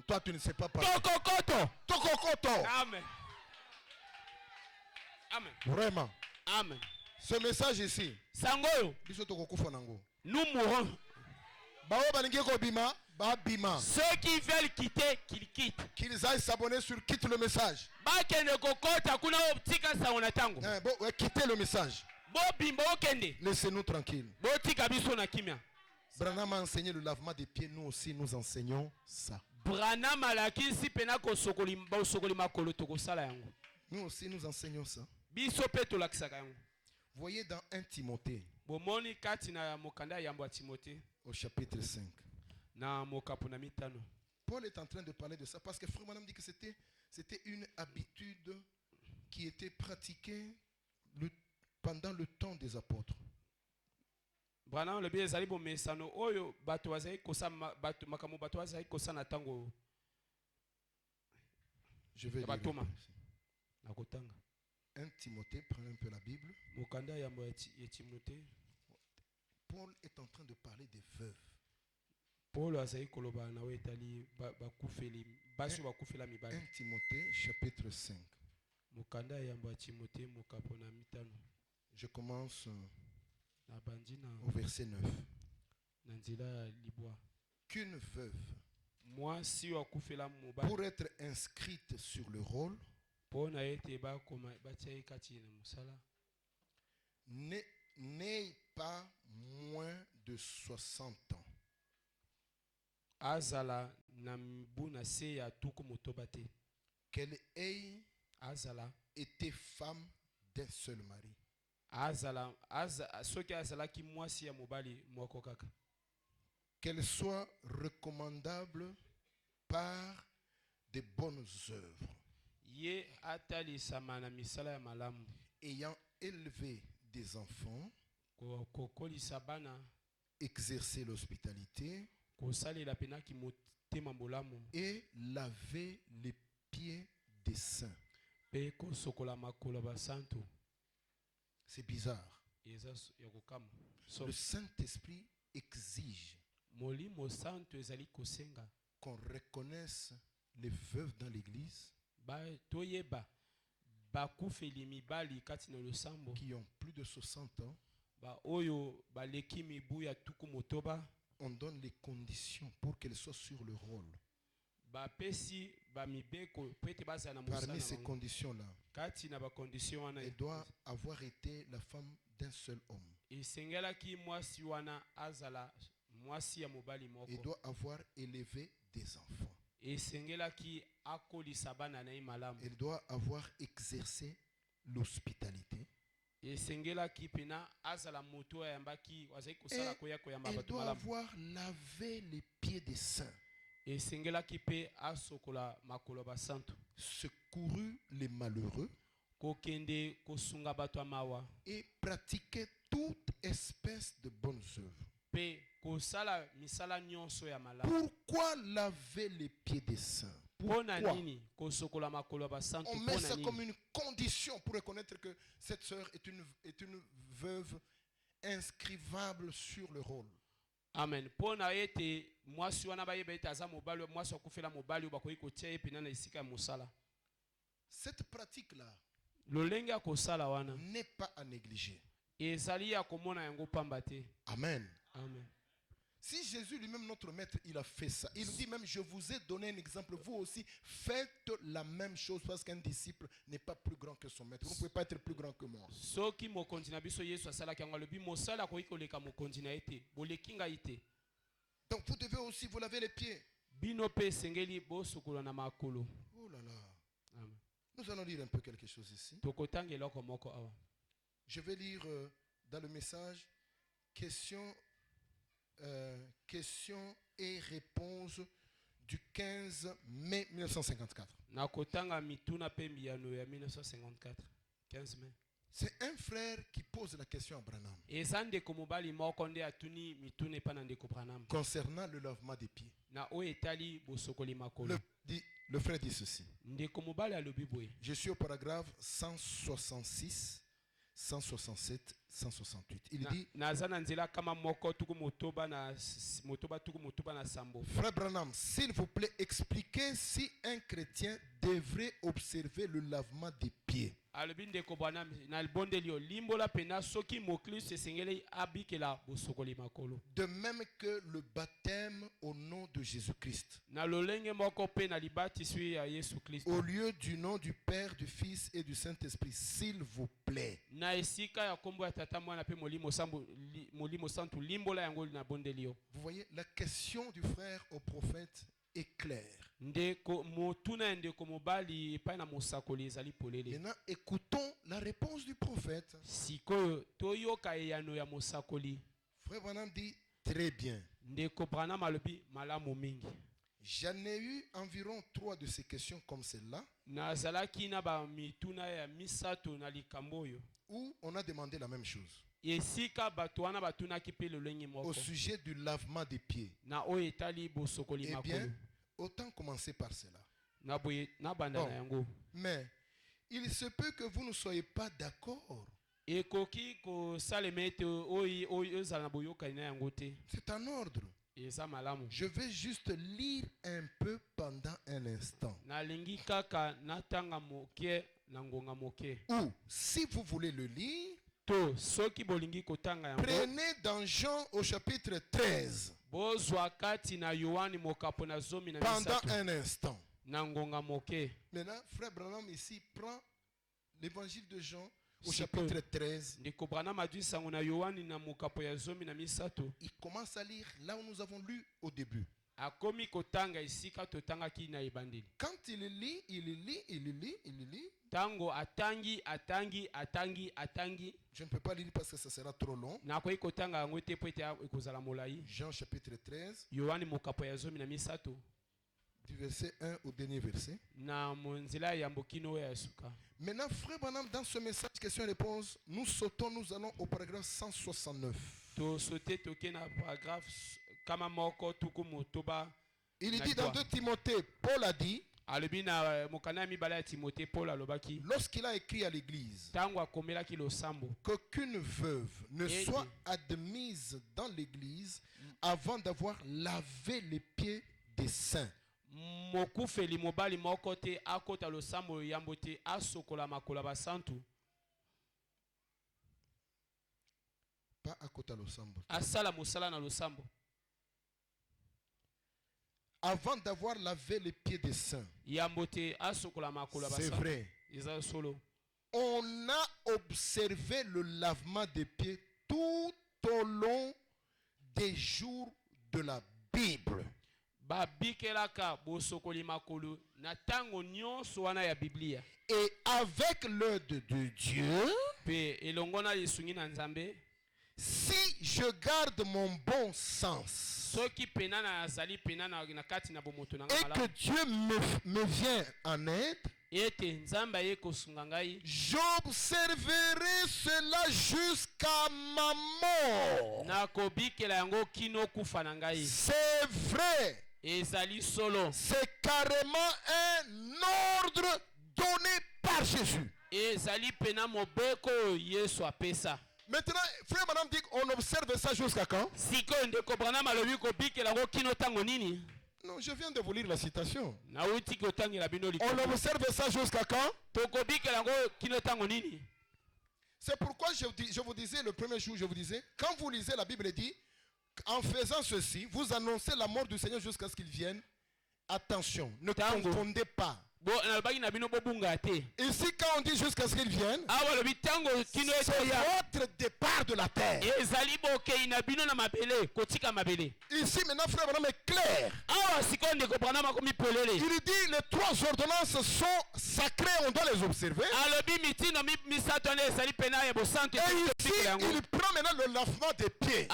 Toi, tu ne sais pas parler. Tokokoto. Tokokoto. Amen. Amen. Vraiment. Amen. Ce message ici. Sangoyo. Nous mourons. Ceux qui veulent quitter, qu'ils quittent. Qu'ils aillent s'abonner sur Quitte le message. Quittez le message. Laissez-nous tranquilles. Branham a enseigné le lavement des pieds. Nous aussi, nous enseignons ça. Nous aussi, nous enseignons ça. Voyez dans 1 Timothée, au chapitre 5. Paul est en train de parler de ça parce que Frère Branham dit que c'était une habitude qui était pratiquée pendant le temps des apôtres. Je vais lire. 1 Timothée, prenez un peu la Bible. Paul est en train de parler des veuves. 1 Timothée, chapitre 5. Je commence au verset 9. Qu'une veuve, pour être inscrite sur le rôle, n'ait pas moins de 60 ans. Qu'elle ait été femme d'un seul mari. Qu'elle soit recommandable par des bonnes œuvres. Ayant élevé des enfants, exercer l'hospitalité et laver les pieds des saints. C'est bizarre. Le Saint-Esprit exige qu'on reconnaisse les veuves dans l'église qui ont plus de 60 ans. On donne les conditions pour qu'elles soient sur le rôle. Parmi ces conditions-là, elle doit avoir été la femme d'un seul homme. Elle doit avoir élevé des enfants. Elle doit avoir exercé l'hospitalité. Elle doit avoir lavé les pieds des saints. Secouru les malheureux et pratiquer toute espèce de bonnes œuvres. Pourquoi laver les pieds des saints? Pourquoi? On met ça comme une condition pour reconnaître que cette sœur est une veuve inscrivable sur le rôle. Amen. Cette pratique-là n'est pas à négliger. Amen. Amen. Si Jésus lui-même, notre maître, il a fait ça. Il dit même, je vous ai donné un exemple. Vous aussi, faites la même chose parce qu'un disciple n'est pas plus grand que son maître. Vous ne pouvez pas être plus grand que moi. Donc vous devez aussi vous laver les pieds. Oh là là. Amen. Nous allons lire un peu quelque chose ici. Je vais lire dans le message questions et réponses du 15 mai 1954. C'est un frère qui pose la question à Branham concernant le lavement des pieds. Le frère dit ceci. Je suis au paragraphe 166, 167, 168. Il dit, Frère Branham, s'il vous plaît, expliquez si un chrétien devrait observer le lavement des pieds. De même que le baptême au nom de Jésus-Christ. Au lieu du nom du Père, du Fils et du Saint-Esprit, s'il vous plaît. Vous voyez, la question du frère au prophète est claire. Maintenant, écoutons la réponse du prophète. Frère Branham dit très bien. J'en ai eu environ 3 de ces questions comme celle-là, où on a demandé la même chose au sujet du lavement des pieds. Eh bien, autant commencer par cela. Bon, mais il se peut que vous ne soyez pas d'accord. C'est un ordre. Je vais juste lire un peu pendant un instant. Ou, si vous voulez le lire, prenez dans Jean au chapitre 13. Pendant un instant. Maintenant, Frère Branham ici prend l'évangile de Jean au chapitre 13. Il commence à lire là où nous avons lu au début. Quand il lit, je ne peux pas lire parce que ça sera trop long. Jean chapitre 13. Du verset 1 au dernier verset. Maintenant, Frère Branham, dans ce message question-réponse, nous sautons, nous allons au paragraphe 169. Il dit dans 2 Timothée, Paul a dit, lorsqu'il a écrit à l'église, qu'aucune veuve ne soit admise dans l'église avant d'avoir lavé les pieds des saints. Pas akota losambo. Avant d'avoir lavé les pieds des saints. C'est vrai. On a observé le lavement des pieds tout au long des jours de la Bible. Et avec l'aide de Dieu, si je garde mon bon sens et que Dieu me vient en aide, j'observerai cela jusqu'à ma mort. C'est vrai. C'est carrément un ordre donné par Jésus. Maintenant, Frère Branham dit qu'on observe ça jusqu'à quand? Non, je viens de vous lire la citation. On observe ça jusqu'à quand? C'est pourquoi je vous disais le premier jour, je vous disais, quand vous lisez la Bible, elle dit, en faisant ceci, vous annoncez la mort du Seigneur jusqu'à ce qu'il vienne. Attention, ne confondez pas. Ici, quand on dit jusqu'à ce qu'il vienne, c'est votre départ de la terre. Ici, maintenant, Frère Branham est clair. Il dit les 3 ordonnances sont sacrées, on doit les observer. Et ici, il prend maintenant le lavement des pieds.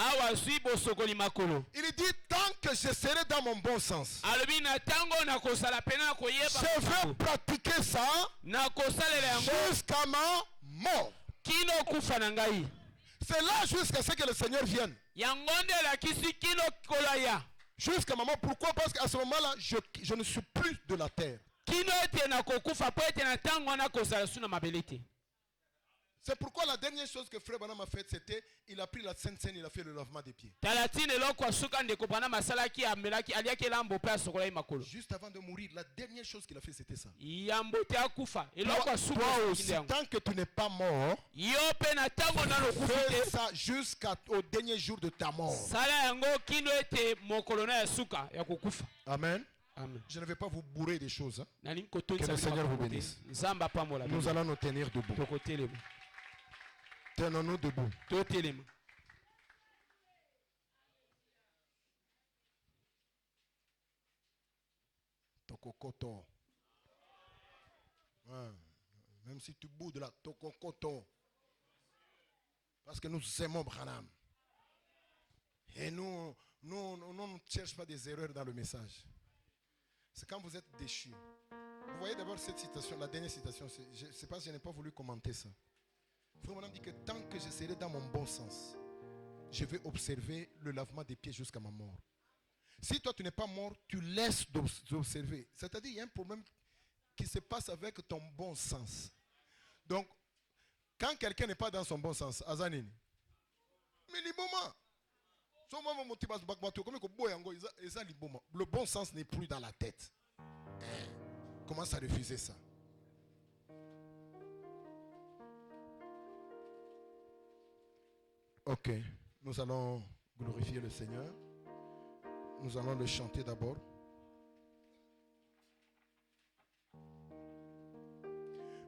Il dit tant que je serai dans mon bon sens, je vais pratiquer ça jusqu'à ma mort. C'est là jusqu'à ce que le Seigneur vienne. Jusqu'à ma mort. Pourquoi? Parce qu'à ce moment-là, je ne suis plus de la terre. C'est pourquoi la dernière chose que Frère Branham a faite, c'était il a pris la Sainte Seine, il a fait le lavement des pieds. Juste avant de mourir, la dernière chose qu'il a fait, c'était ça. Toi aussi, tant que tu n'es pas mort, fais ça jusqu'au dernier jour de ta mort. Amen. Amen. Je ne vais pas vous bourrer des choses. Hein. Que le Seigneur vous bénisse. Nous allons nous tenir debout. Tenons-nous debout. Tokokoto. Même si tu boudes là, tokokoto. Parce que nous aimons Branham. Et nous ne cherchons pas des erreurs dans le message. C'est quand vous êtes déchus. Vous voyez d'abord cette citation, la dernière citation. Je ne sais pas si je n'ai pas voulu commenter ça. Frère Branham dit que tant que je serai dans mon bon sens, je vais observer le lavement des pieds jusqu'à ma mort. Si toi tu n'es pas mort, tu laisses d'observer. C'est-à-dire qu'il y a un problème qui se passe avec ton bon sens. Donc, quand quelqu'un n'est pas dans son bon sens, Azanine, mais les moments. Le bon sens n'est plus dans la tête. Commence à refuser ça. Ok, nous allons glorifier le Seigneur. Nous allons le chanter d'abord.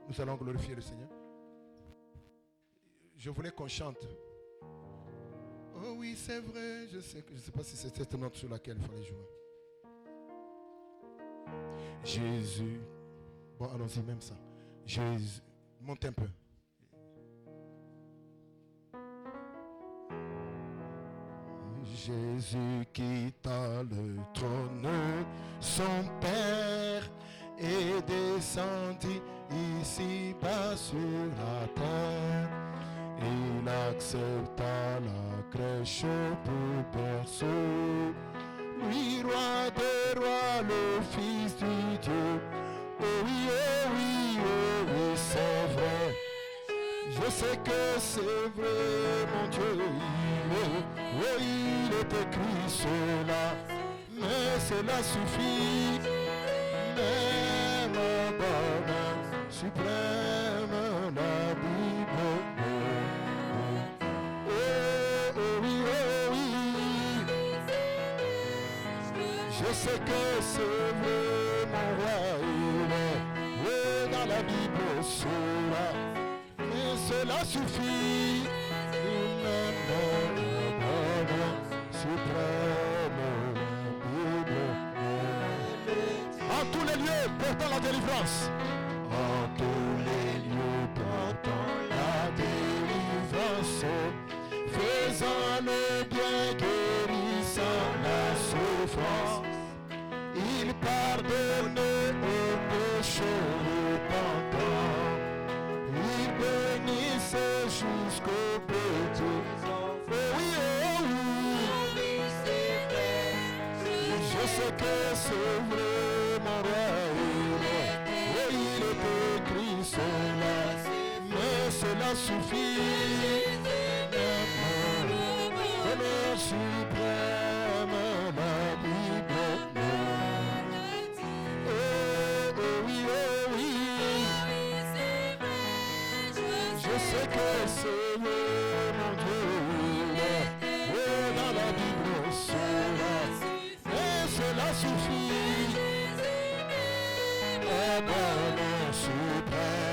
Nous allons glorifier le Seigneur. Je voulais qu'on chante. Oh oui, c'est vrai, je sais pas si c'est cette note sur laquelle il fallait jouer. Jésus. Bon, allons-y, même ça. Jésus. Monte un peu. Jésus quitta le trône, son Père, et descendit ici-bas sur la terre. Il accepta la crèche pour berceau. Lui, roi des rois, le Fils du Dieu. Oh oui, oh oui, oh oui, c'est vrai. Je sais que c'est vrai, mon Dieu. Il est écrit cela, mais cela suffit. Même bonheur suprême, la Bible. Je sais que c'est vrai, mon roi, il est dans la Bible cela, mais cela suffit. En tous les lieux portant la délivrance. En tous les lieux portant la délivrance. Faisant le bien, guérissant la souffrance. Il pardonne aux pécheurs repentants. Il bénissait jusqu'au petit. Je sais que c'est vrai, mon roi, il est écrit cela, mais cela suffit. Honneur suprême, la Bible. Oh oui, oh oui. Je sais que c'est vrai, mon Dieu, dans la Bible cela. Cela suffit. Oh, bonheur suprême.